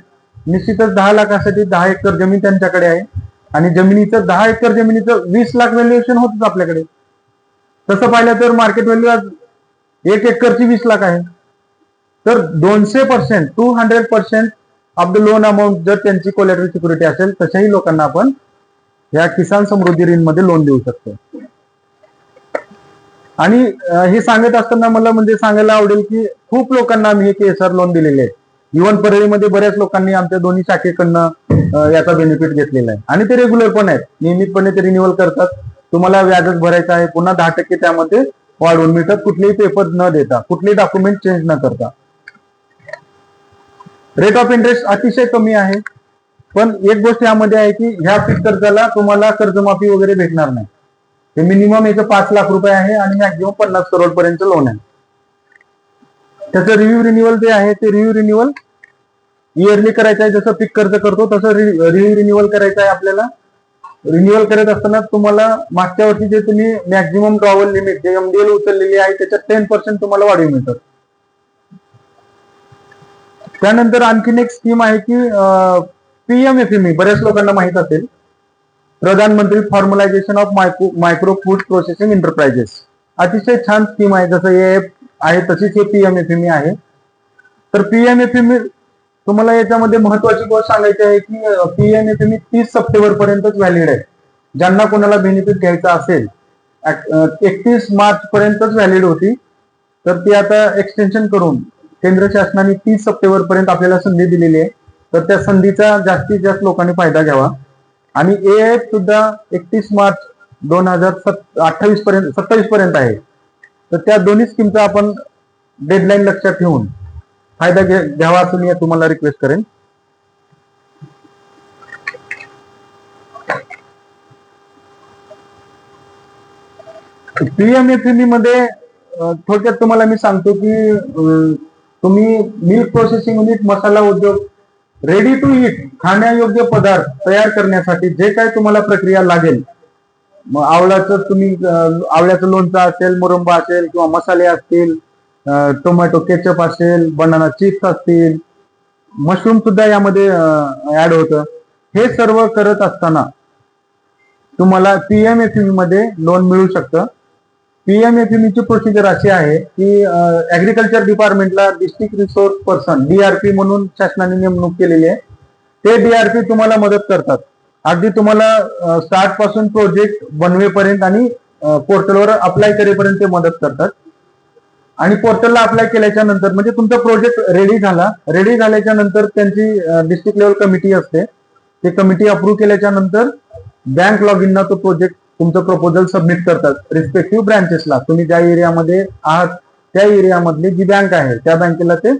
निश्चितच 10 लाखासाठी 10 एकर जमीन त्यांच्याकडे आहे आणि जमिनीचं 10 एकर जमिनीचं 20 लाख व्हॅल्युएशन होतच आपल्याकडे. तसं पाहिलं तर मार्केट व्हॅल्यू आज 1 एकरची 20 लाख आहे. तर 200%, 200% ऑफ द लोन अमाऊंट जर त्यांची कोलॅटरल सिक्युरिटी असेल तशाही लोकांना आपण या किसान समृद्धी ऋण मध्ये लोन देऊ शकतो. आणि हे सांगत असताना मला म्हणजे सांगायला आवडेल की खूप लोकांना आम्ही हे केएसआर लोन दिलेले आहे. इव्हन परळीमध्ये बऱ्याच लोकांनी आमच्या दोन्ही शाखेकडनं याचा बेनिफिट घेतलेला आहे आणि ते रेग्युलर पण आहेत, नियमितपणे ते रिन्युअल करतात. तुम्हाला व्याजच भरायचं आहे, पुन्हा 10% त्यामध्ये वाढवून मिळतात, कुठलेही पेपर न देता, कुठलेही डॉक्युमेंट चेंज न करता. रेट ऑफ इंटरेस्ट अतिशय कमी आहे. पण एक गोष्ट यामध्ये आहे की ह्या पीक कर्जाला तुम्हाला कर्जमाफी वगैरे भेटणार नाही. हे मिनिमम याचं 5 लाख रुपये आहे आणि मॅक्झिमम 50 करोड पर्यंत लोन आहे. त्याचं रिव्ह्यू रिन्युअल जे आहे ते रिव्ह्यू रिन्युअल इयरली करायचं आहे. जसं पीक कर्ज करतो तसं रिव्ह्यू रिन्युअल करायचं आहे आपल्याला. रिन्युअल करत असताना तुम्हाला मागच्या वर्षी जे तुम्ही मॅक्झिमम ड्रॉवल लिमिट जे एमडीएल उचललेली आहे त्याच्यात 10% तुम्हाला वाढीव मिळतात. त्यानंतर आणखीन एक स्कीम आहे की पीएमएफएमई, बऱ्याच लोकांना माहित असेल, प्रधानमंत्री formalisation of micro food processing enterprises. अतिशय छान स्कीम आहे. जसं एएफ आहे तशीच हे पीएमएफएमई आहे. तर पीएमएफएमई तुम्हाला याच्यामध्ये महत्वाची गोष्ट सांगायची आहे की पीएमएफएमई 30 सप्टेंबर पर्यंतच व्हॅलिड आहे. ज्यांना कोणाला बेनिफिट घ्यायचा असेल 31 मार्च पर्यंतच व्हॅलिड होती, तर ती आता एक्सटेन्शन करून केंद्र शासनाने 30 सप्टेंबर पर्यंत आपल्याला संधी दिलेली आहे. तर त्या संधीचा जास्तीत जास्त लोकांनी फायदा घ्यावा. आणि एएफ सुद्धा 31 मार्च 2028 पर्यंत 27 पर्यंत आहे. तर त्या दोन्ही स्कीमचा आपण डेडलाईन लक्षात ठेवून फायदा घ्यावा असं मी तुम्हाला रिक्वेस्ट करेन. पीएमएफएमई मध्ये थोडक्यात तुम्हाला मी सांगतो की तुम्ही मिल्क प्रोसेसिंग युनिट, मसाला उद्योग, रेडी टू ईट खाण्यायोग्य पदार्थ तयार करण्यासाठी जे काय तुम्हाला प्रक्रिया लागेल, मग आवळ्याचं लोणचं असेल, मुरंबा असेल किंवा मसाले असतील, टोमॅटो केचप असेल, बनाना चिप्स असतील, मशरूम सुद्धा यामध्ये ऍड होतं. हे सर्व करत असताना तुम्हाला पीएमएफएमई मध्ये लोन मिळू शकतं. पीएमएफएमई ची प्रोसिजर अशी आहे की ऍग्रिकल्चर डिपार्टमेंटला डिस्ट्रिक्ट रिसोर्स पर्सन डीआरपी म्हणून शासनाने नेमणूक केलेली आहे. ते डीआरपी तुम्हाला मदत करतात. अगदी तुम्हाला स्टार्ट पासून प्रोजेक्ट बनवेपर्यंत आणि पोर्टलवर अप्लाय करेपर्यंत ते मदत करतात. आणि पोर्टलला अप्लाय केल्याच्या नंतर म्हणजे तुमचा प्रोजेक्ट रेडी झाल्याच्या नंतर त्यांची डिस्ट्रिक्ट लेवल कमिटी असते. ते कमिटी अप्रूव्ह केल्याच्या नंतर बँक लॉग इनला तो प्रोजेक्ट तुमचं प्रपोजल सबमिट करतात रिस्पेक्टिव्ह ब्रँचेसला. तुम्ही ज्या एरियामध्ये आहात त्या एरियामधली जी बँक आहे त्या बँकेला ते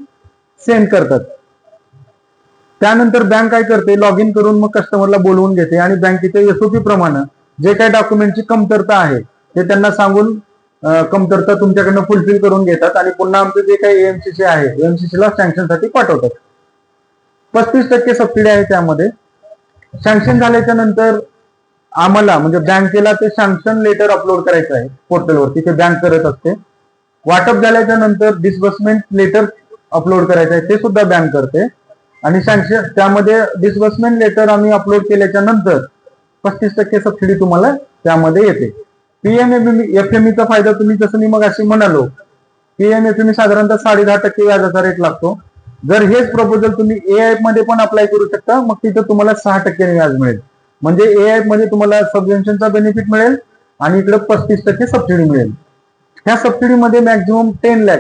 सेंड करतात. त्यानंतर बँक काय करते, लॉग इन करून मग कस्टमरला बोलवून घेते आणि बँकेच्या एसओपी प्रमाणे जे काही डॉक्युमेंटची कमतरता आहे ते त्यांना सांगून कमतरता तुमच्याकडनं फुलफिल करून घेतात आणि पुन्हा आमचं जे काही एएमसीसी आहे एएमसीसी ला सँक्शनसाठी पाठवतात. 35% सबसिडी आहे त्यामध्ये. सँक्शन झाल्याच्या नंतर आम्हाला म्हणजे बँकेला ते सँक्शन लेटर अपलोड करायचं आहे पोर्टलवरती, ते बँक करत असते. वाटप झाल्याच्या नंतर डिस्बर्समेंट लेटर अपलोड करायचं आहे, ते सुद्धा बँक करते. आणि सँक्शन त्यामध्ये डिस्बर्समेंट लेटर आम्ही अपलोड केल्याच्या नंतर 35% सबसिडी तुम्हाला त्यामध्ये येते. पीएमएफएमईचा फायदा तुम्ही जसं मी मग अशी म्हणालो, पीएमएफएमई साधारणतः 10.5% व्याजाचा रेट लागतो. जर हेच प्रपोजल तुम्ही एआयएफ मध्ये पण अप्लाय करू शकता, मग तिथं तुम्हाला 6% व्याज मिळेल. म्हणजे एआयएफ मध्ये तुम्हाला सबवेन्शनचा बेनिफिट मिळेल आणि इकडे 35% सबसिडी मिळेल. ह्या सबसिडीमध्ये मॅक्झिमम 10 लाख,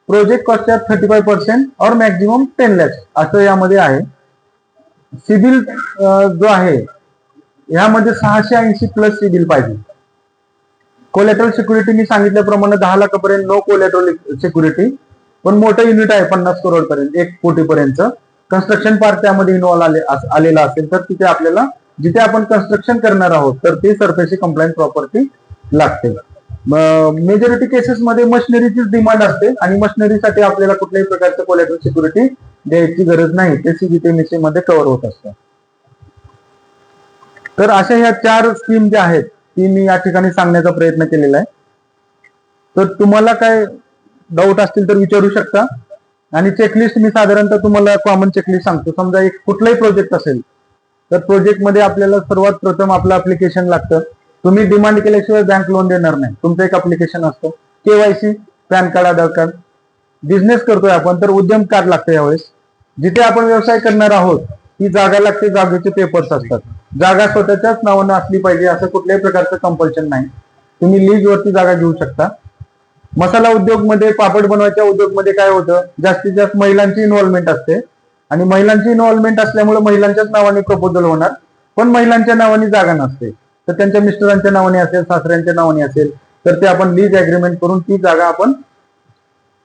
प्रोजेक्ट कॉस्ट 35% और मॅक्झिमम 10 लाख असं यामध्ये आहे. सिबिल जो आहे यामध्ये 680 प्लस सिबिल पाहिजे. कोलॅटरल सिक्युरिटी मी सांगितल्याप्रमाणे 10 लाखापर्यंत नो कोलॅटरल सिक्युरिटी, पण मोठं युनिट आहे 50 करोड पर्यंत, 1 कोटी पर्यंत. कन्स्ट्रक्शन पार्ट त्यामध्ये इन्व्हॉल्व आलेला असेल तर तिथे आपल्याला जिथे आपण कन्स्ट्रक्शन करणार आहोत तर ती सरफेसी कंप्लायन्स प्रॉपर्टी लागते. मेजॉरिटी केसेस मध्ये मशिनरीचीच डिमांड असते आणि मशिनरीसाठी आपल्याला कुठल्याही प्रकारचं कोलॅटरल सिक्युरिटी द्यायची गरज नाही, ते सीबीटीएमसी मध्ये कव्हर होत असतं. तर अशा ह्या 4 स्कीम ज्या आहेत ती मी या ठिकाणी सांगण्याचा प्रयत्न केलेला आहे. तर तुम्हाला काय डाऊट असतील तर विचारू शकता. आणि चेकलिस्ट मी साधारणतः तुम्हाला कॉमन चेकलिस्ट सांगतो. समजा एक कुठलाही प्रोजेक्ट असेल तर प्रोजेक्ट मध्ये आपल्याला सर्वात प्रथम आपलं अप्लिकेशन लागतं. तुम्ही डिमांड केल्याशिवाय बँक लोन देणार नाही. तुमचं एक अप्लिकेशन असतं, केवायसी, पॅन कार्ड, आधार कार्ड. बिझनेस करतोय आपण तर उद्यम कार्ड लागतं. यावेळेस जिथे आपण व्यवसाय करणार आहोत ती जागा लागते, जागेचे पेपर्स असतात. जागा स्वतःच्याच नावानं असली पाहिजे असं कुठल्याही प्रकारचं कंपल्शन नाही. तुम्ही लीज वरती जागा घेऊ शकता. मसाला उद्योग मध्ये, पापड बनवायच्या उद्योग मध्ये काय होतं, जास्तीत जास्त महिलांची इन्व्हॉल्वमेंट असते आणि महिलांची इन्व्हॉल्वमेंट असल्यामुळे महिलांच्याच नावाने प्रपोजल होणार, पण महिलांच्या नावाने जागा नसते. तर त्यांच्या मिस्टरांच्या नावाने असेल, सासऱ्यांच्या नावाने असेल तर ते आपण लीज अग्रीमेंट करून ती जागा आपण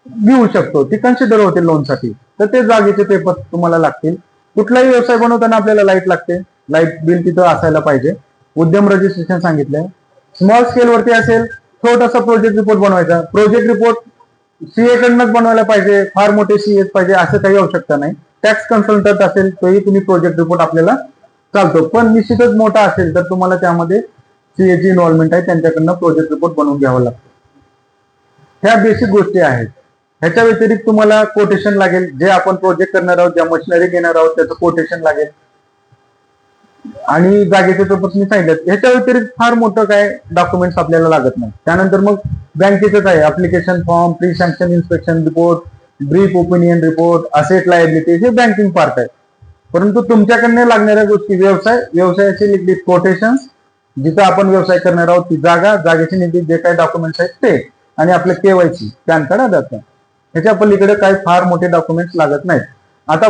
घेऊ शकतो. ती कन्सिडर होते लोनसाठी. तर ते जागेचे पेपर तुम्हाला लागतील. कुठलाही व्यवसाय बनवताना आपल्याला लाईट लागते, लाईट बिल तिथं असायला पाहिजे. उद्यम रजिस्ट्रेशन सांगितलंय. स्मॉल स्केल वरती असेल छोटासा प्रोजेक्ट रिपोर्ट बनवायचा. प्रोजेक्ट रिपोर्ट सीए कडनंच बनवायला पाहिजे, फार मोठे सीएच पाहिजे असं काही आवश्यकता नाही. टॅक्स कन्सल्टंट असेल तोही तुम्ही प्रोजेक्ट रिपोर्ट आपल्याला चालतो, पण निश्चितच मोठा असेल तर तुम्हाला त्यामध्ये सीएची इन्व्हॉल्वमेंट आहे, त्यांच्याकडनं प्रोजेक्ट रिपोर्ट बनवून घ्यावा लागतो. ह्या बेसिक गोष्टी आहेत. ह्याच्या व्यतिरिक्त तुम्हाला कोटेशन लागेल. जे आपण प्रोजेक्ट करणार आहोत, ज्या मशिनरी घेणार आहोत त्याचं कोटेशन लागेल आणि जागेचे पेपर्स मी सांगितलं. ह्याच्या व्यतिरिक्त फार मोठं काय डॉक्युमेंट्स आपल्याला लागत नाही. त्यानंतर मग बँकेचंच आहे, application form, pre sanction inspection report, brief opinion report, asset liability, हे बँकिंग पार्ट आहे. परंतु तुमच्याकडनं लागणाऱ्या गोष्टी व्यवसायाची निगडीत कोटेशन्स, जिथं आपण व्यवसाय करणार आहोत ती जागा, जागेची निगडीत जे काही डॉक्युमेंट्स आहेत ते, आणि आपलं केवायसी, पॅन कार्ड, आधार कार्ड. ह्याच्या पलीकडे काही फार मोठे डॉक्युमेंट्स लागत नाहीत. आता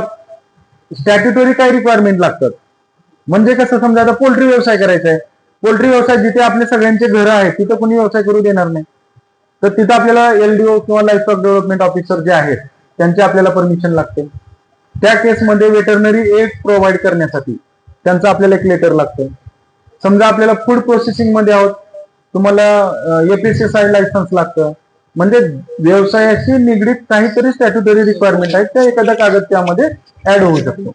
स्टॅट्युटरी काय रिक्वायरमेंट लागतात म्हणजे कसं, समजा आता पोल्ट्री व्यवसाय करायचा आहे. पोल्ट्री व्यवसाय जिथे आपले सगळ्यांचे घरं आहेत तिथं कोणी व्यवसाय करू देणार नाही. तर तिथं आपल्याला एलडीओ किंवा लाईव्हस्टॉक डेव्हलपमेंट ऑफिसर जे आहेत त्यांचे आपल्याला परमिशन लागते. त्या केसमध्ये वेटरनरी एड प्रोव्हाइड करण्यासाठी त्यांचं आपल्याला एक लेटर लागतं. समजा आपल्याला फूड प्रोसेसिंग मध्ये आहोत, तुम्हाला एपीसीआय लायसन्स लागतं. म्हणजे व्यवसायाशी निगडीत काहीतरी स्टॅट्युटरी रिक्वायरमेंट आहेत, त्या एखादा कागद त्यामध्ये ऍड होऊ शकतो.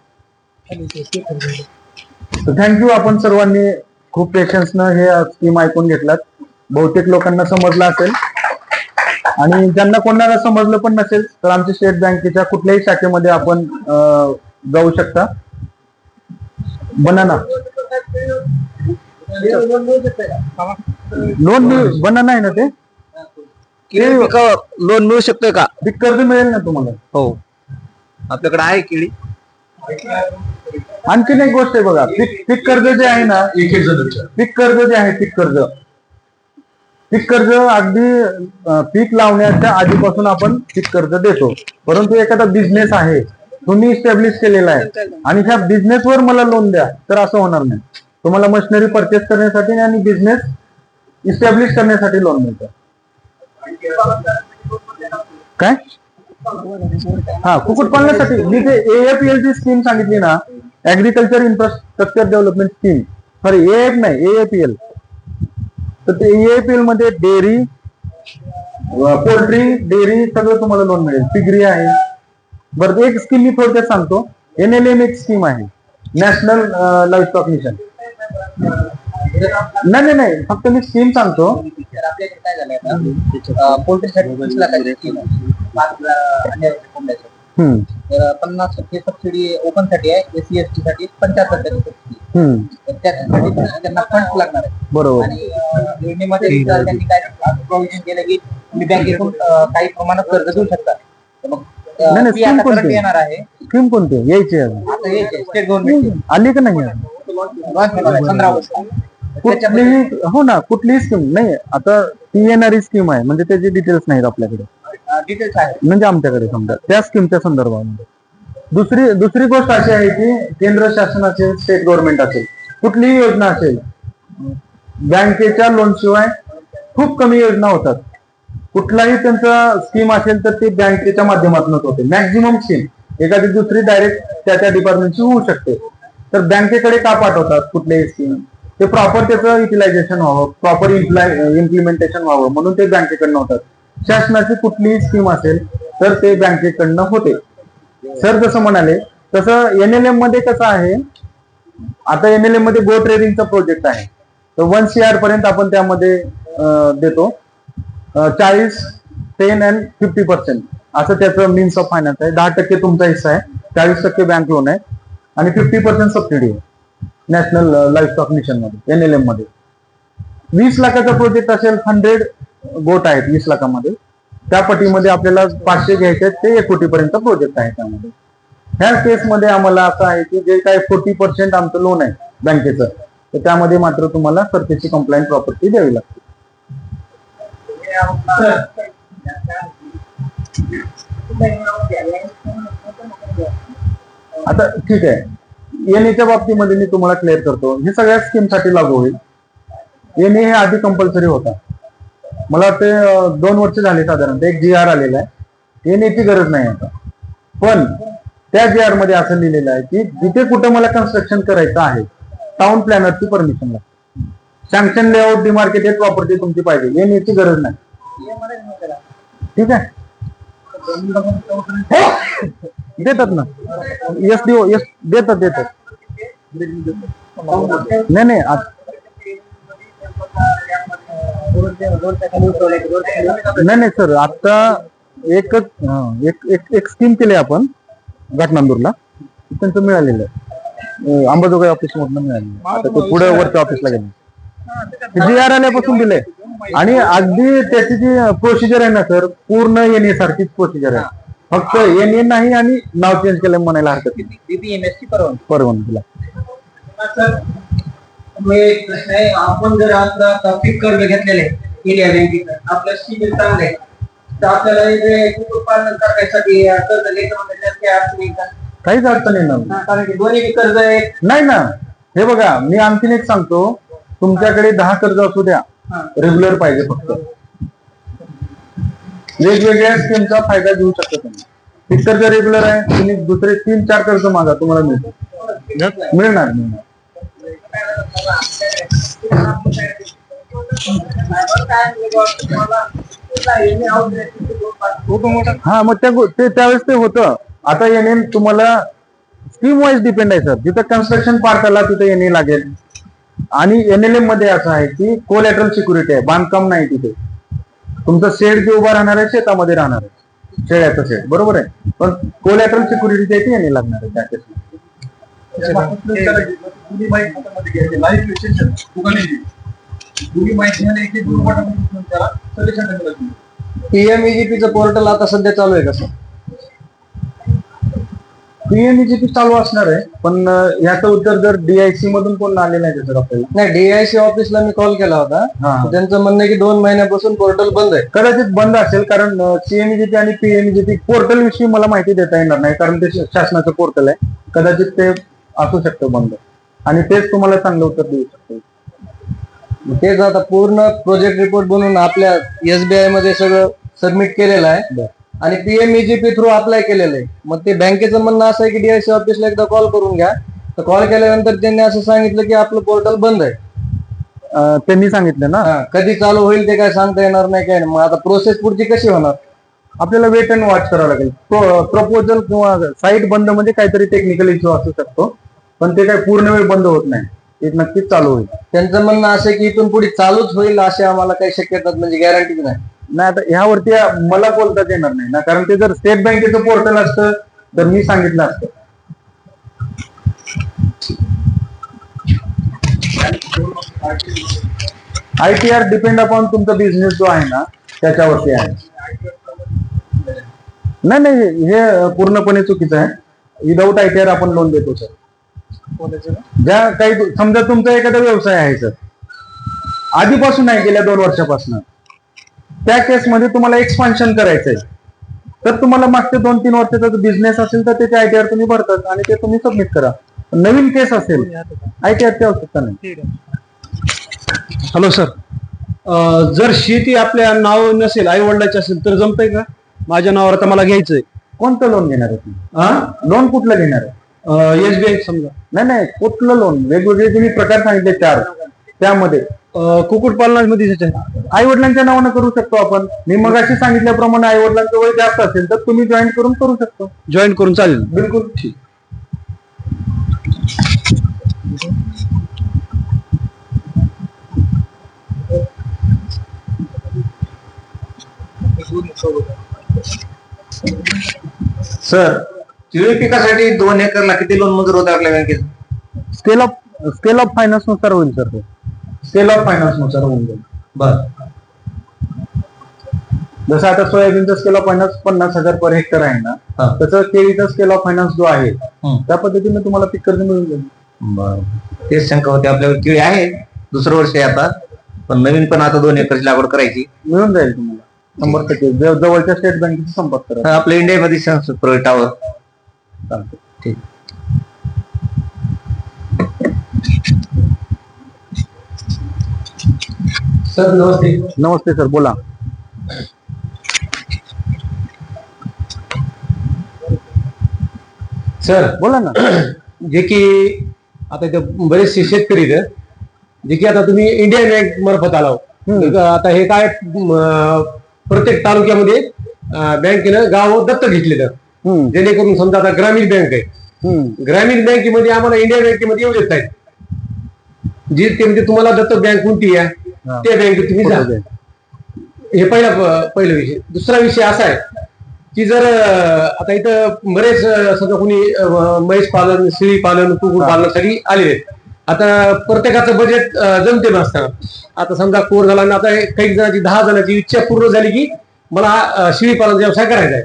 थँक्यू. आपण सर्वांनी खूप पेशन्सनं हे स्कीम ऐकून घेतलात. बहुतेक लोकांना समजलं असेल आणि ज्यांना कोणाला समजलं पण नसेल तर आमच्या स्टेट बँकेच्या कुठल्याही शाखेमध्ये आपण जाऊ शकता. बनाना लोन बनाना आहे ना, ते लोन मिळू शकतोय का? पीक कर्ज मिळेल ना तुम्हाला. हो, आपल्याकडे आहे केळी. आणखीन एक गोष्ट आहे बघा, पीक कर्ज जे आहे ना, पीक कर्ज जे आहे, पीक कर्ज अगदी पीक लावण्याच्या आधीपासून आपण पीक कर्ज देतो. परंतु एखादा बिझनेस आहे तुम्ही इस्टॅब्लिश केलेला आहे आणि ह्या बिझनेसवर मला लोन द्या तर असं होणार नाही. तुम्हाला मशिनरी परचेस करण्यासाठी आणि बिझनेस इस्टॅब्लिश करण्यासाठी लोन मिळतं. काय हा, कुक्कुटपालनासाठी मी जे एएपीएल ची स्कीम सांगितली ना, agriculture infrastructure development scheme, sorry AF नाही, एएपीएल. तर ते एएपीएल मध्ये डेअरी, पोल्ट्री डेअरी सगळं तुम्हाला लोन मिळेल. पिगरी आहे. बरं एक स्कीम मी थोडक्यात सांगतो. NLM एक स्कीम आहे, नॅशनल लाईव्हस्टॉक मिशन. नाही फक्त मी स्कीम सांगतो. आपल्याकडे काय झालंय आता पोल्ट्रीसाठी 20 लाखाची स्कीम आहे. 5 तर 50% सबसिडी ओपन साठी आहे. SC/ST साठी 75% सबसिडी. तर त्यासाठी पण त्यांना फंड लागणार आहे. बरोबर. आणि योजनेमध्ये त्यांनी काय प्रोव्हिजन केलं की तुम्ही बँकेतून काही प्रमाणात कर्ज घेऊ शकता. तर मग नाही, ती आता current येणार आहे. स्कीम कोणती यायची आता यायची स्टेट गव्हर्नमेंट आली का नाही? 15 ऑगस्ट. कुठलीही हो ना, कुठलीही स्कीम नाही आता ती येणारी स्कीम आहे, म्हणजे त्याचे डिटेल्स नाहीत आपल्याकडे, डिटेल्स आहे म्हणजे आमच्याकडे समजा त्या स्कीमच्या संदर्भामध्ये. दुसरी गोष्ट अशी आहे की केंद्र शासन असेल, स्टेट गव्हर्नमेंट असेल, कुठलीही योजना असेल, बँकेच्या लोन शिवाय खूप कमी योजना होतात. कुठलाही त्यांचा स्कीम असेल तर ते बँकेच्या माध्यमातूनच होते. मॅक्झिमम स्कीम एखादी दुसरी डायरेक्ट त्या डिपार्टमेंटची होऊ शकते. तर बँकेकडे का पाठवतात कुठल्याही स्कीम? ते प्रॉपर त्याचं युटिलायझेशन व्हावं, प्रॉपर इम्प्लिमेंटेशन व्हावं म्हणून ते बँकेकडनं होतात. शासनाची कुठलीही स्कीम असेल तर ते बँकेकडनं होते. सर जसं म्हणाले तसं NLM मध्ये कसं आहे, आता NLM मध्ये गो ट्रेडिंगचा प्रोजेक्ट आहे. तर 1 CR पर्यंत आपण त्यामध्ये देतो. 40, 10 and 50% असं त्याचं मीन्स ऑफ फायनान्स आहे. 10% तुमचा हिस्सा आहे, 40% बँक लोन आहे आणि 50% सबसिडी आहे नॅशनल लाईव्हस्टॉक मिशन मध्ये. NLM मध्ये 20 लाखाचा प्रोजेक्ट असेल, 100 गोट आहेत 20 लाखामध्ये. त्या पटीमध्ये आपल्याला 500 घ्यायचे आहेत, ते 1 कोटीपर्यंत प्रोजेक्ट आहे त्यामध्ये. ह्या केसमध्ये आम्हाला असं आहे की जे काय 40% आमचं लोन आहे बँकेचं, तर त्यामध्ये मात्र तुम्हाला सरतेची कंप्लायंट प्रॉपर्टी द्यावी लागते. आता ठीक आहे, NA बाबतीमध्ये मी तुम्हाला क्लिअर करतो. हे सगळ्या स्कीमसाठी लागू होईल. NA हे आधी कंपल्सरी होता. मला वाटते 2 वर्ष झाले साधारणतः एक GR आलेला आहे. NA ची गरज नाही आता. पण त्या GR मध्ये असं लिहिलेलं आहे की जिथे कुठं मला कन्स्ट्रक्शन करायचं आहे, टाउन प्लॅनरची परमिशन लागते. सँक्शन लेआउट डिमार्केटेड प्रॉपर्टी तुमची पाहिजे, NA ची गरज नाही. ठीक आहे, देतात ना SDO देतात. नाही नाही सर, आता एक स्कीम केली आपण घाटनांदूरला, त्यांचं मिळालेलं आहे. अंबाजोगाई ऑफिस मधून मिळालेलं. आता ते पुढे वरच्या ऑफिसला गेले. GR आल्यापासून दिलंय आणि अगदी त्याची जी प्रोसिजर आहे ना सर, पूर्ण NA सारखीच प्रोसिजर आहे. फक्त NA नाही आणि नाव चेंज केलं म्हणायला हरकत नाही. BPMS ची परवानगी दिला. एक प्रश्न आहे, आपण जर आपला फिक्स कर्ज घेतलेले इंडिया बँकेचं, आपलं सिबिल चांगलं आहे, तर आपल्याला कुक्कुटपालन करण्यासाठी कर्ज घ्यायचं म्हणजे काही अडचण येईल का? काहीच अडचण येणार नाही. कारण की दोन्ही कर्ज आहे. नाही ना, हे बघा मी आणखीन एक सांगतो. तुमच्याकडे 10 कर्ज असू द्या, रेग्युलर पाहिजे फक्त. वेगवेगळ्या स्कीमचा फायदा घेऊ शकता तुम्ही. एक कर्ज रेग्युलर आहे, तुम्ही दुसरे 3-4 कर्ज मागा, तुम्हाला मिळणार. हा मग त्यावेळेस ते होतं. आता NA तुम्हाला स्कीम वाईज डिपेंड आहे सर. जिथं कन्स्ट्रक्शन पार्ट आला तिथे NA लागेल. आणि NLM मध्ये असं आहे की कोलॅटरल सिक्युरिटी आहे, बांधकाम नाही. तिथे तुमचं शेड जे उभा राहणार आहे शेतामध्ये राहणार आहे, शेळ्याचं शेड, बरोबर आहे. पण कोलॅटरल सिक्युरिटी आहे ती NA लागणार आहे त्या केसमध्ये. PMEGP चं पोर्टल आता सध्या चालू आहे का सर? PMEGP चालू असणार आहे, पण याचं उत्तर जर DIC मधून कोण आलेलं आहे सर आपल्याला? नाही, DIC ऑफिसला मी कॉल केला होता. त्यांचं म्हणणं आहे की 2 महिन्यापासून पोर्टल बंद आहे. कदाचित बंद असेल, कारण CMEGP आणि PMEGP पोर्टल विषयी मला माहिती देता येणार नाही, कारण ते शासनाचं पोर्टल आहे. कदाचित ते असू शकतं बंद, आणि तेच तुम्हाला चांगलं उत्तर देऊ शकतो. तेच आता पूर्ण प्रोजेक्ट रिपोर्ट बनवून आपल्या SBI मध्ये सगळं सबमिट केलेलं आहे आणि PMEGP थ्रू अप्लाय केलेलं आहे. मग ते बँकेचं म्हणणं असं आहे की DIC ऑफिसला एकदा कॉल करून घ्या. तर कॉल केल्यानंतर त्यांनी असं सांगितलं की आपलं पोर्टल बंद आहे. त्यांनी सांगितलं ना. कधी चालू होईल ते काय सांगता येणार नाही काय नाही. मग आता प्रोसेस पुढची कशी होणार? आपल्याला वेट अँड वॉच करावं लागेल. प्रपोजल किंवा साईट बंद म्हणजे काहीतरी टेक्निकल इश्यू असू शकतो, पण ते काही पूर्ण वेळ बंद होत नाही, ते नक्कीच चालू होईल. त्यांचं म्हणणं असं की इथून पुढे चालूच होईल असे आम्हाला काही शक्यता म्हणजे गॅरंटीच नाही. नाही, आता ह्यावरती मला बोलताच येणार नाही ना, कारण ते जर स्टेट बँकेचं पोर्टल असतं तर मी सांगितलं असतं. ITR डिपेंड अपॉन तुमचा बिझनेस जो आहे ना त्याच्यावरती आहे. नाही, हे पूर्णपणे चुकीचं आहे. विदाऊट ITR आपण लोन देतो सर. ज्या काही समजा तुमचा एखादा व्यवसाय आहे सर, आधीपासून आहे, गेल्या 2 वर्षापासून, त्या केसमध्ये तुम्हाला एक्सपान्शन करायचंय, तर तुम्हाला मागच्या 2-3 वर्षाचा बिझनेस असेल तर त्याचे ITR तुम्ही भरतात आणि ते तुम्ही सबमिट करा. नवीन केस असेल ITRची आवश्यकता नाही. हॅलो सर, जर शेती आपल्या नाव नसेल, आई वडिलाची असेल तर जमतंय का? माझ्या नावावर आता मला घ्यायचंय. कोणतं लोन घेणार आहे तुम्ही? लोन कुठलं घेणार आहे? SBI समजा. नाही, कुठलं लोन? वेगवेगळे तुम्ही प्रकार सांगितले 4, त्यामध्ये कुक्कुटपालनामध्ये आई वडिलांच्या नावानं करू शकतो आपण. मी मगाशी सांगितल्याप्रमाणे आई वडिलांचं वय जास्त असेल तर तुम्ही जॉईन करून करू शकतो. जॉईन करून चालेल? बिलकुल ठीक. सर, केळी पिकासाठी 2 एकरला किती लोन मंजूर होतं आपल्या बँकेत? स्केल ऑफ फायनान्स नुसार होईल सर. ते स्केल ऑफ फायनान्स नुसार होऊन जाईल. बर. जसं आता सोयाबीनचा scale of finance 50,000 per hectare आहे ना, तसं केळीचा स्केल ऑफ फायनान्स जो आहे त्या पद्धतीने तुम्हाला पीक कर्ज मिळून जाईल. बर, तेच शंका होती. आपल्याकडे केळी आहे, दुसरं वर्ष आहे आता, पण नवीन पण आता 2 एकरची लागवड करायची. मिळून जाईल तुम्हाला 100%. जवळच्या स्टेट बँकेचा संपर्क करा. आपल्या इंडियामध्ये टावर चालतं. ठीक. सर नमस्ते. नमस्ते सर, बोला. सर, बोला ना. जे की आता इथं बरेचसे शेतकरी इथं, जे की आता तुम्ही इंडियन बँक मार्फत आला. आता हे काय प्रत्येक तालुक्यामध्ये बँकेनं गाव दत्तक घेतलेलं, जेणेकरून समजा आता ग्रामीण बँक आहे, ग्रामीण बँकेमध्ये आम्हाला इंडियन बँकेमध्ये येऊ देत नाही. जे ते म्हणजे तुम्हाला दत्तक बँक कोणती आहे त्या बँकेत तुम्ही जा. हे पहिला विषय. दुसरा विषय असा आहे की जर आता इथं बरेच समजा कोणी म्हैस पालन, शेळी पालन, कुक्कुट पालनासाठी आलेले आहेत. आता प्रत्येकाचं बजेट जमते नसताना, आता समजा कोर झाला ना, आता काही जणांची 10 जणांची इच्छा पूर्ण झाली की मला शेळी पालन व्यवसाय करायचा आहे,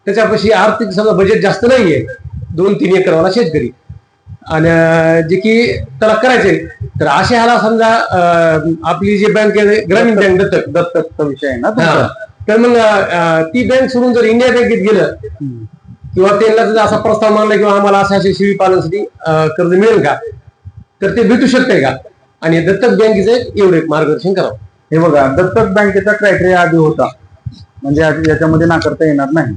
त्याच्यापाशी आर्थिक समजा बजेट जास्त नाहीये, 2-3 एकरवाला शेतकरी, आणि जे की त्याला करायचंय, तर असे ह्याला समजा आपली जी बँक आहे ग्रामीण बँक दत्तकचा विषय आहे ना तुमचा. तर मग ती बँक सोडून जर इंडिया बँकेत गेलं किंवा त्यांना जर असा प्रस्ताव मांडला किंवा आम्हाला अशा शेळी पालनासाठी कर्ज मिळेल का, तर ते भेटू शकते का, आणि दत्तक बँकेचं एवढे मार्गदर्शन करावं. हे बघा, दत्तक बँकेचा क्रायटेरिया आधी होता, म्हणजे याच्यामध्ये नाकारता येणार नाही.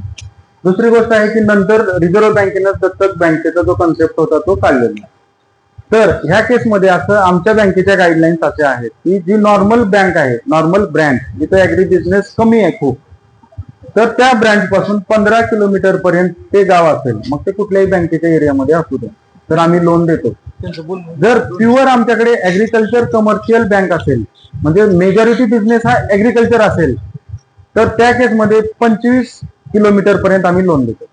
दुसरी गोष्ट आहे की नंतर रिझर्व्ह बँकेनं दत्तक बँकेचा जो कन्सेप्ट होता तो काढलेला. तर ह्या केसमध्ये असं आमच्या बँकेच्या गाईडलाईन्स अशा आहेत की जी नॉर्मल बँक आहे, नॉर्मल ब्रँच, जिथे ऍग्री बिझनेस कमी आहे खूप, तर त्या ब्रँच पासून 15 किलोमीटर पर्यंत ते गाव असेल, मग ते कुठल्याही बँकेच्या एरियामध्ये असू दे, तर आम्ही लोन देतो. जर प्युअर आमच्याकडे ऍग्रिकल्चर कमर्शियल बँक असेल, म्हणजे मेजॉरिटी बिझनेस हा ऍग्रिकल्चर असेल, तर त्या केसमध्ये 25 किलोमीटर पर्यंत आम्ही लोन देतो.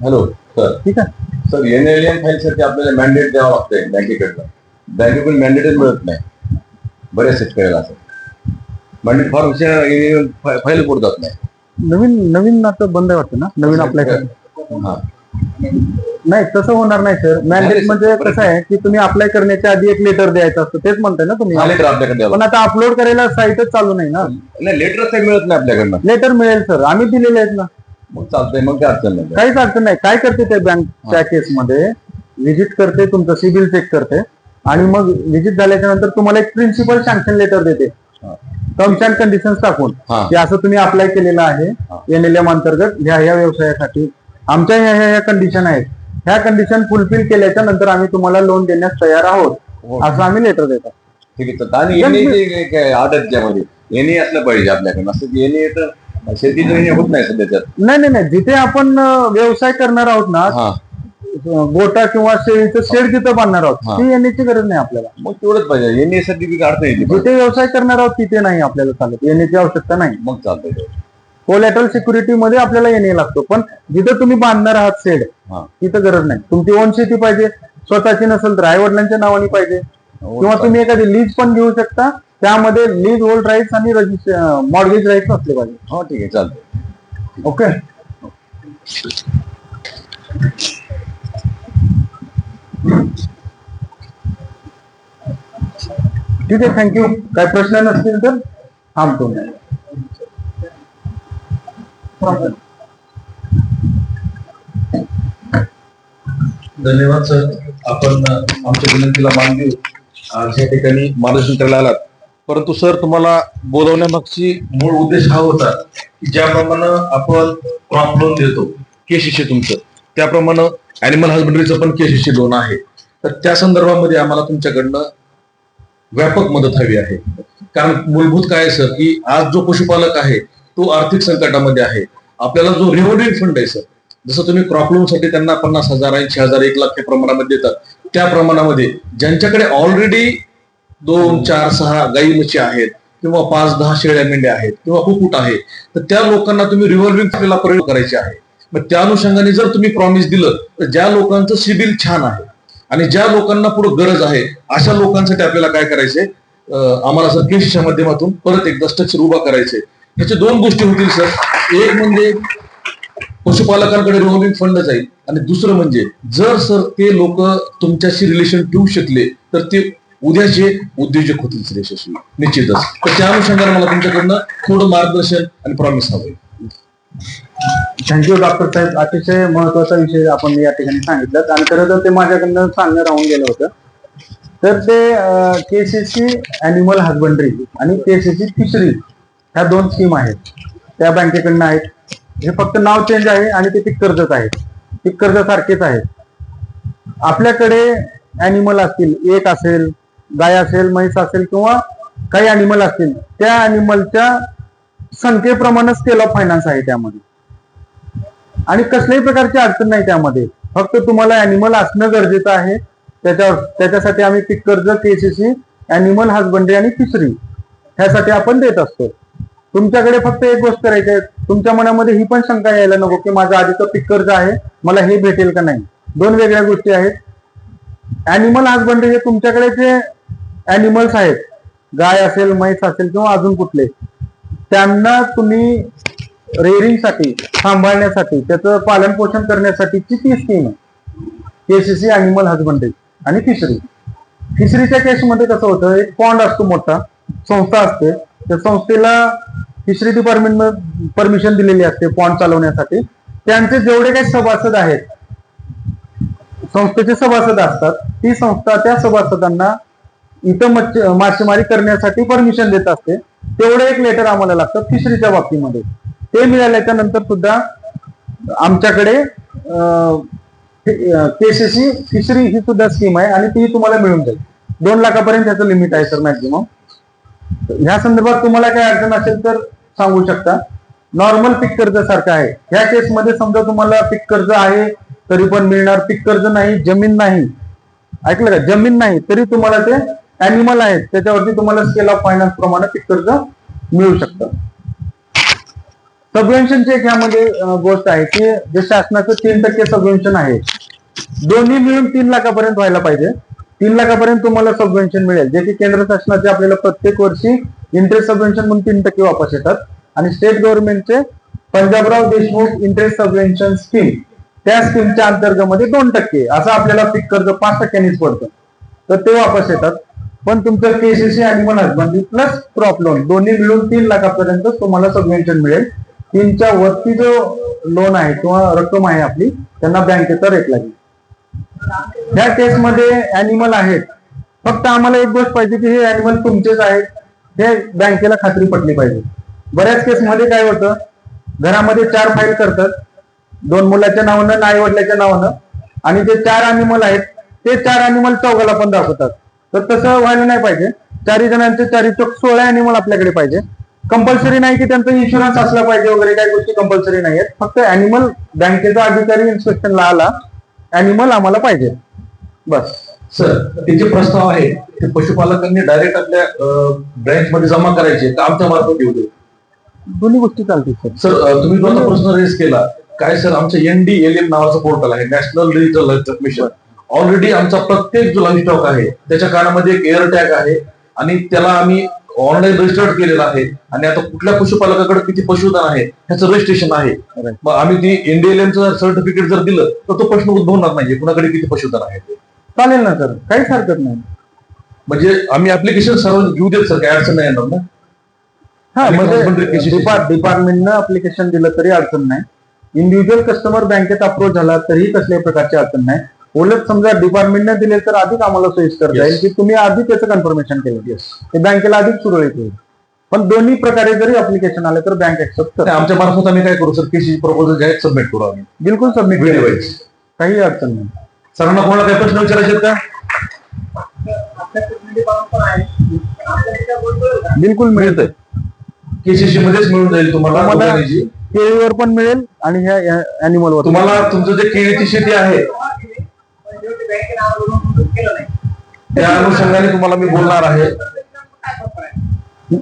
Hello sir. ठीक आहे सर, NLM फाईलसाठी आपल्याला मॅन्डेट द्यावं लागतंय बँकेकडनं. बँकेकडून मॅन्डेटच मिळत नाही बऱ्याच शेतकऱ्याला. असं मॅन्डेट फॉर्म फाईल पुढे जात नाही. नवीन आता बंद आहे वाटतं ना, नवीन अप्लाय करणं. हा, नाही, तसं होणार नाही सर. मॅन्डेट म्हणजे कसं आहे की तुम्ही अप्लाय करण्याच्या आधी एक लेटर द्यायचं असतं, तेच म्हणताय ना तुम्ही. लेटर आपल्याकडे द्यावं. पण आता अपलोड करायला साईटच चालू नाही ना. नाही, लेटरच काही मिळत नाही आपल्याकडनं. लेटर मिळेल सर, आम्ही दिलेले आहेत ना. मग चालतंय, मग काय अडचण नाही. काहीच अडचण नाही. काय करते ते बँकच्या केसमध्ये व्हिजिट करते, तुमचं सिबिल चेक करते, आणि मग व्हिजिट झाल्याच्या नंतर तुम्हाला एक प्रिन्सिपल सँक्शन लेटर देते, टर्म्स अँड कंडिशन्स टाकून की असं तुम्ही अप्लाय केलेलं आहे NLM अंतर्गत ह्या व्यवसायासाठी, आमच्या ह्या कंडिशन आहेत, ह्या कंडिशन फुलफिल केल्याच्या नंतर आम्ही तुम्हाला लोन देण्यास तयार आहोत, असं आम्ही लेटर देतो. ठीक आहे. तर आणि येणे आदत त्यामध्ये येणे असलं पाहिजे आपल्याकडे, असं की येणे तर शेतीचं येणे होत नाही सध्याच्यात. नाही, जिथे आपण व्यवसाय करणार आहोत ना, हा, गोटा किंवा शेळीचं शेड जिथं बांधणार आहोत, हा. ती येण्याची गरज नाही आपल्याला. मग तेवढंच पाहिजे. येण्यासाठी बी अडचण येते पण. जिथे व्यवसाय करणार आहोत तिथे नाही आपल्याला चालत, येण्याची आवश्यकता नाही. मग चालतंय. कोलॅटरल सिक्युरिटी मध्ये आपल्याला येणे लागतो, पण जिथं तुम्ही बांधणार आहात शेड हा. तिथं गरज नाही. तुमची ओन शेती पाहिजे, स्वतःची नसेल तर आई वडिलांच्या नावाने पाहिजे, किंवा तुम्ही एखादी लीज पण घेऊ शकता. त्यामध्ये लीज होल्ड राईट्स आणि मॉर्गेज राईट्स असले पाहिजे. हो, ठीक आहे, चालतंय. ओके. ठीक आहे, थँक्यू. काय प्रश्न नसतील तर थांबतो. धन्यवाद सर, आपण आमच्या विनंतीला मान देऊ आज या ठिकाणी मार्गदर्शन करायला आलात. परंतु सर, तुम्हाला बोलवण्यामागची मूळ उद्देश हा होता की ज्याप्रमाणे आपण क्रॉप लोन देतो केसीसी तुमचं, त्याप्रमाणे अॅनिमल हजबंडरीचं पण केसीसी लोन आहे. तर त्या संदर्भामध्ये आम्हाला तुमच्याकडनं व्यापक मदत हवी आहे. कारण मूलभूत काय आहे सर, की आज जो पशुपालक आहे तो आर्थिक संकटामध्ये आहे. आपल्याला जो रिव्हॉल्विंग फंड आहे सर, जसं तुम्ही क्रॉप लोन साठी त्यांना 50,000, 80,000, 1,00,000 प्रमाणामध्ये देतात, त्या प्रमाणामध्ये ज्यांच्याकडे ऑलरेडी 2, 4, 6 गाई म्हशी आहेत किंवा 5, 10 शेळ्या मेंढ्या आहेत किंवा कुक्कुट आहे, तर त्या लोकांना तुम्ही रिव्हॉल्विंग फंडला प्रयोग करायचे आहे. मग त्या अनुषंगाने जर तुम्ही प्रॉमिस दिलं तर ज्या लोकांचं सिबिल छान आहे आणि ज्या लोकांना पुढे गरज आहे अशा लोकांसाठी आपल्याला काय करायचंय, आम्हाला सर केसीच्या माध्यमातून परत एकदा स्ट्रक्चर उभा करायचंय. ह्याच्या 2 गोष्टी होतील सर. एक म्हणजे पशुपालकांकडे रिव्हॉल्विंग फंड जाईल, आणि दुसरं म्हणजे जर सर ते लोक तुमच्याशी रिलेशन ठेवू शकले तर ते उद्याचे उद्योजक होतील सर यशस्वी, निश्चितच. तर त्या अनुषंगाने मला तुमच्याकडनं थोडं मार्गदर्शन आणि प्रॉमिस हवं. थँक्यू डॉक्टर साहेब. अतिशय महत्वाचा विषय आपण या ठिकाणी सांगितलं, आणि खरं तर ते माझ्याकडनं सांगणं राहून गेलं होतं. तर ते केसीसी अॅनिमल हजबंडरी आणि केसीसी फिशरी ह्या 2 स्कीम आहेत, त्या बँकेकडनं आहेत. हे फक्त नाव चेंज आहे आणि ते पीक कर्जच आहे, पीक कर्ज सारखेच आहे. आपल्याकडे अॅनिमल असतील, एक असेल, गाय असेल, म्हैस असेल किंवा काही अॅनिमल असतील, त्या अॅनिमलच्या संख्येप्रमाणे स्केल ऑफ फायनान्स आहे त्यामध्ये, आणि कसल्याही प्रकारची अडचण नाही त्यामध्ये. फक्त तुम्हाला अॅनिमल असणं गरजेचं आहे. त्याच्यासाठी आम्ही पीक कर्ज, केसीसी, अॅनिमल हजबंडरी आणि फिशरी ह्यासाठी आपण देत असतो. तुमच्याकडे फक्त एक गोष्ट करायची आहे, तुमच्या मनामध्ये ही पण शंका यायला नको की माझं आधीचं पीक कर्ज आहे, मला हे भेटेल का नाही. 2 वेगळ्या गोष्टी आहेत. अॅनिमल हजबंडरी हे तुमच्याकडे जे अॅनिमल्स आहेत, गाय असेल, म्हैस असेल किंवा अजून कुठले, त्यांना तुम्ही रेअरिंगसाठी, सांभाळण्यासाठी, त्याचं पालन पोषण करण्यासाठीची ती स्कीम आहे केसीसी अॅनिमल हजबंडरी आणि फिशरी. फिशरीच्या केसमध्ये कसं होतं, एक पॉन्ड असतो, मोठा संस्था असते, त्या संस्थेला फिशरी डिपार्टमेंटनं परमिशन दिलेली असते पॉन्ड चालवण्यासाठी. त्यांचे जेवढे काही सभासद आहेत, संस्थेचे सभासद असतात, ती संस्था त्या सभासदांना इथं मासेमारी करण्यासाठी परमिशन देत असते. तेवढे एक लेटर आम्हाला लागतं फिशरीच्या बाबतीमध्ये. ते मिळाल्याच्या नंतर सुद्धा आमच्याकडे केसीसी फिशरी ही सुद्धा स्कीम आहे, आणि ती तुम्हाला मिळून जाईल. 2 लाखापर्यंत त्याचं लिमिट आहे सर मॅक्झिमम. ह्या संदर्भात तुम्हाला काय अडचण असेल तर सांगू शकता. नॉर्मल पीक कर्ज सारखं आहे. ह्या केसमध्ये समजा तुम्हाला पीक कर्ज आहे तरी पण मिळणार, पीक कर्ज नाही, जमीन नाही, ऐकलं का, जमीन नाही तरी तुम्हाला ते अॅनिमल आहेत त्याच्यावरती तुम्हाला स्केल ऑफ फायनान्स प्रमाणे पीक कर्ज मिळू शकतं. सबवेन्शनची एक ह्यामध्ये गोष्ट आहे की जे शासनाचं 3% सबवेन्शन आहे, दोन्ही मिळून 3 लाखापर्यंत व्हायला पाहिजे. 3 लाखापर्यंत तुम्हाला सबवेन्शन मिळेल, जे की केंद्र शासनाचे आपल्याला प्रत्येक वर्षी इंटरेस्ट सबवेन्शन म्हणून 3% वापस येतात, आणि स्टेट गव्हर्नमेंटचे Panjabrao Deshmukh interest subvention scheme, त्या स्कीमच्या अंतर्गत 2% असं आपल्याला पीक कर्ज 5%नीच पडतं, तर ते वापस येतात. पण तुमचं KCC animal husbandry plus crop loan दोन्ही मिळून 3 लाखापर्यंत तुम्हाला सबवेन्शन मिळेल. 3च्या वरती जो लोन आहे किंवा रक्कम आहे आपली, त्यांना बँकेचा रेट लागेल. ह्या केसमध्ये अॅनिमल आहेत, फक्त आम्हाला एक गोष्ट पाहिजे की हे अॅनिमल तुमचेच आहेत, हे बँकेला खात्री पटली पाहिजे. बऱ्याच केसमध्ये काय होतं, घरामध्ये 4 फाईल करतात, 2 मुलाच्या नावानं आणि आई वडिलाच्या नावानं, आणि ते 4 अॅनिमल आहेत, ते 4 अॅनिमल चौघाला पण दाखवतात. तर तसं व्हायला नाही पाहिजे. 4 जणांचे 4 चोक 16 अॅनिमल आपल्याकडे पाहिजे. कंपल्सरी नाही की त्यांचा इन्शुरन्स असला पाहिजे वगैरे काही गोष्टी कंपल्सरी नाही आहेत. फक्त अॅनिमल बँकेचा अधिकारी इन्स्पेक्शनला आला, अॅनिमल आम्हाला पाहिजे बस. सर ते जे प्रस्ताव आहे ते पशुपालकांनी डायरेक्ट आपल्या ब्रँच मध्ये जमा करायचे का आमच्या मार्फत येऊ दे? दोन्ही गोष्टी चालतील सर. सर तुम्ही जो आता प्रश्न रेज केला काय सर, आमचं NDLM नावाचं पोर्टल आहे, national digital live mission. Already आमचा प्रत्येक जो लाईव्ह स्टॉक आहे त्याच्या कानामध्ये एक एअर टॅग आहे आणि त्याला आम्ही ऑनलाईन रजिस्टर्ड केलेलं आहे. आणि आता कुठल्या पशुपालकाकडे किती पशुधन आहे ह्याचं रजिस्ट्रेशन आहे. मग आम्ही ती NDLMचं सर्टिफिकेट जर दिलं तर तो प्रश्न उद्भवणार नाही कुणाकडे किती पशुधन आहे. चालेल ना सर, काहीच हरकत नाही. म्हणजे आम्ही ऍप्लिकेशन सर्व घेऊ देत सर, काही अडचण नाही येणार ना? हा म्हणजे डिपार्टमेंटनं अप्लिकेशन दिलं तरी अडचण नाही. इंडिव्हिज्युअल कस्टमर बँकेत अप्रोच झाला तरी कसल्याही प्रकारची अडचण नाही. उलट समजा डिपार्टमेंटने दिले तर अधिक आम्हाला सोयीस्कर जाईल की तुम्ही आधी त्याचं कन्फर्मेशन केलं, ते बँकेला अधिक सुरळीत होईल. पण दोन्ही प्रकारे जरी अप्लिकेशन आले तर बँक ऍक्सेप्ट करते. आमच्या मार्फत आम्ही काय करू सर, केसी प्रपोजल जे आहेत सबमिट करू आम्ही. बिलकुल सबमिट Very केलं, wise. काही अडचण नाही. सरांना कोणाला काही प्रश्न विचारायचे का? बिलकुल मिळतंय. केसीसी मध्येच मिळून जाईल तुम्हाला. केळीवर पण मिळेल आणि ह्या अॅनिमल वर. तुम्हाला तुमचं जे केळीची शेती आहे त्या अनुषंगाने तुम्हाला मी बोलणार आहे.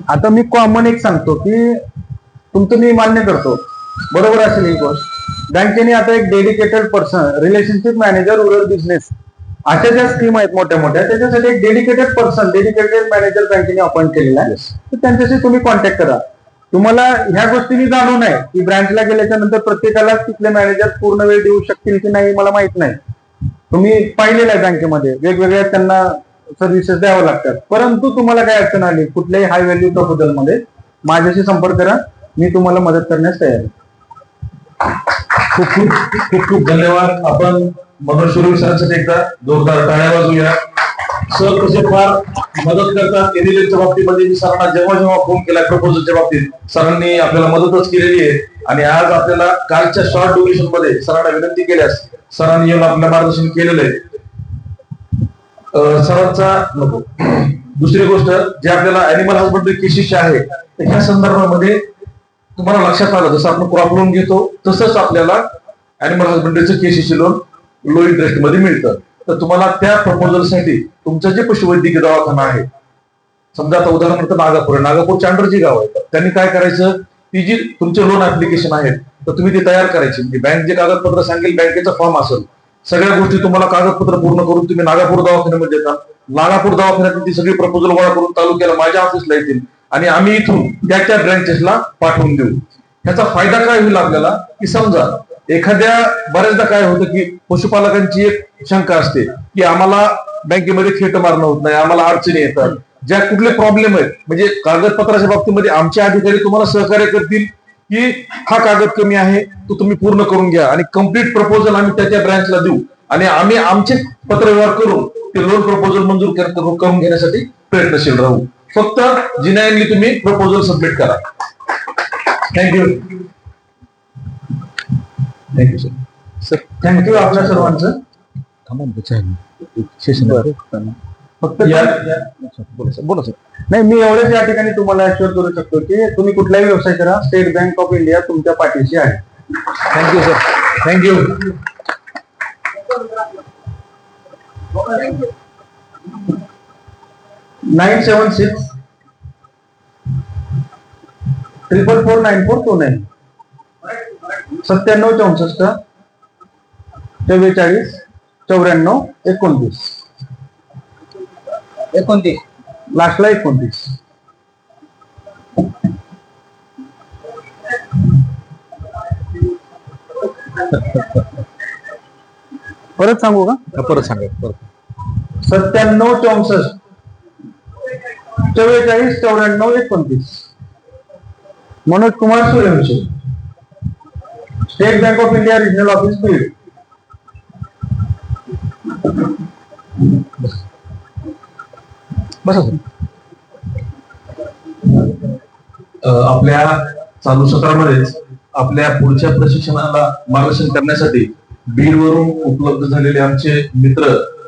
आता मी कॉमन एक सांगतो की तुमचं मी मान्य करतो, बरोबर असेल ही गोष्ट. बँकेने आता एक dedicated person, relationship manager rural business अशा ज्या स्कीम आहेत मोठ्या मोठ्या, त्याच्यासाठी एक डेडिकेटेड पर्सन, डेडिकेटेड मॅनेजर बँकेने अपॉइंट केलेला आहे. तर त्यांच्याशी तुम्ही कॉन्टॅक्ट करा. तुम्हाला ह्या गोष्टींनी जाणून आहे की ब्रँचला गेल्याच्या नंतर प्रत्येकाला तिथले मॅनेजर पूर्ण वेळ देऊ शकतील की नाही मला माहित नाही. तुम्ही पाहिलेलं आहे बँकेमध्ये वेगवेगळ्या त्यांना सर्व्हिसेस द्याव्या लागतात. परंतु तुम्हाला काय अडचण आली कुठल्याही हाय व्हॅल्यू प्रपोजल मध्ये माझ्याशी संपर्क करा, मी तुम्हाला मदत करण्यास तयार आहे. खूप खूप खूप खूप धन्यवाद. आपण मनोज सुरवी सरांसाठी एकदा जोरदार टाळ्या वाजवूया. सर कसे फार मदत करतात एनडीएलच्या बाबतीमध्ये. मी सरांना जेव्हा जेव्हा फोन केला प्रपोजलच्या बाबतीत सरांनी आपल्याला मदतच केलेली आहे. आणि आज आपल्याला कालच्या शॉर्ट ड्युरेशन मध्ये सरांना विनंती केल्यास सरांनी येऊन आपलं मार्गदर्शन केलेलं आहे. सरांचा नको. दुसरी गोष्ट जे आपल्याला अॅनिमल हजबंड्री केसेस आहे तर ह्या संदर्भामध्ये तुम्हाला लक्षात आलं जसं आपण क्रॉप लोन घेतो तसंच आपल्याला अॅनिमल हजबंड्रीचं केसीसी लोन लो इंटरेस्ट मध्ये मिळतं. तर तुम्हाला त्या प्रपोजलसाठी तुमचं जे पशुवैद्यकीय दवाखाना आहे, समजा आता उदाहरणार्थ नागापूर आहे, नागापूरच्या अंडर जी गाव आहे त्यांनी काय करायचं, ती जी तुमचे लोन ऍप्लिकेशन आहेत तर तुम्ही ते तयार करायची. म्हणजे बँक जे कागदपत्र सांगेल, बँकेचा फॉर्म असेल, सगळ्या गोष्टी तुम्हाला कागदपत्र पूर्ण करून तुम्ही नागापूर दवाखान्यामध्ये येतात. नागापूर दवाखान्यात ती सगळी प्रपोजल गोळा करून तालुक्याला माझ्या ऑफिसला येतील आणि आम्ही इथून त्या ब्रँचेसला पाठवून देऊ. ह्याचा फायदा काय होईल आपल्याला की समजा एखाद्या बऱ्याचदा काय होतं की पशुपालकांची एक शंका असते की आम्हाला बँकेमध्ये खेट मारणं होत नाही, आम्हाला अडचणी येतात, ज्या कुठले प्रॉब्लेम आहेत म्हणजे कागदपत्राच्या बाबतीमध्ये आमचे अधिकारी तुम्हाला सहकार्य करतील की हा कागद कमी आहे तो तुम्ही पूर्ण करून घ्या आणि कम्प्लीट प्रपोजल आम्ही त्या ब्रँचला देऊ आणि आम्ही आमचे पत्रव्यवहार करून ते लोन प्रपोजल मंजूर करून घेण्यासाठी प्रयत्नशील राहू. फक्त जिनायनली तुम्ही प्रपोजल सबमिट करा. Thank you. Thank you sir. Sir thank you आपल्या सर्वांचं. फक्त बोला सर. नाही, मी एवढेच या ठिकाणी तुम्हाला अश्युअर करू शकतो की तुम्ही कुठलाही व्यवसाय करा, स्टेट बँक ऑफ इंडिया तुमच्या पाठीशी आहे. Thank you sir. थँक्यू. 976 4449429 9764 44 94 29 लास्टला 29. परत सांगू का? परत सांगा. परत 9764 44 94 29. Manoj Kumar Suryavanshi, state bank of India regional office Beed. बसा सर. आपल्या चालू सत्रामध्येच आपल्या पुढच्या प्रशिक्षणाला मार्गदर्शन करण्यासाठी बीड वरून उपलब्ध झालेले आमचे मित्र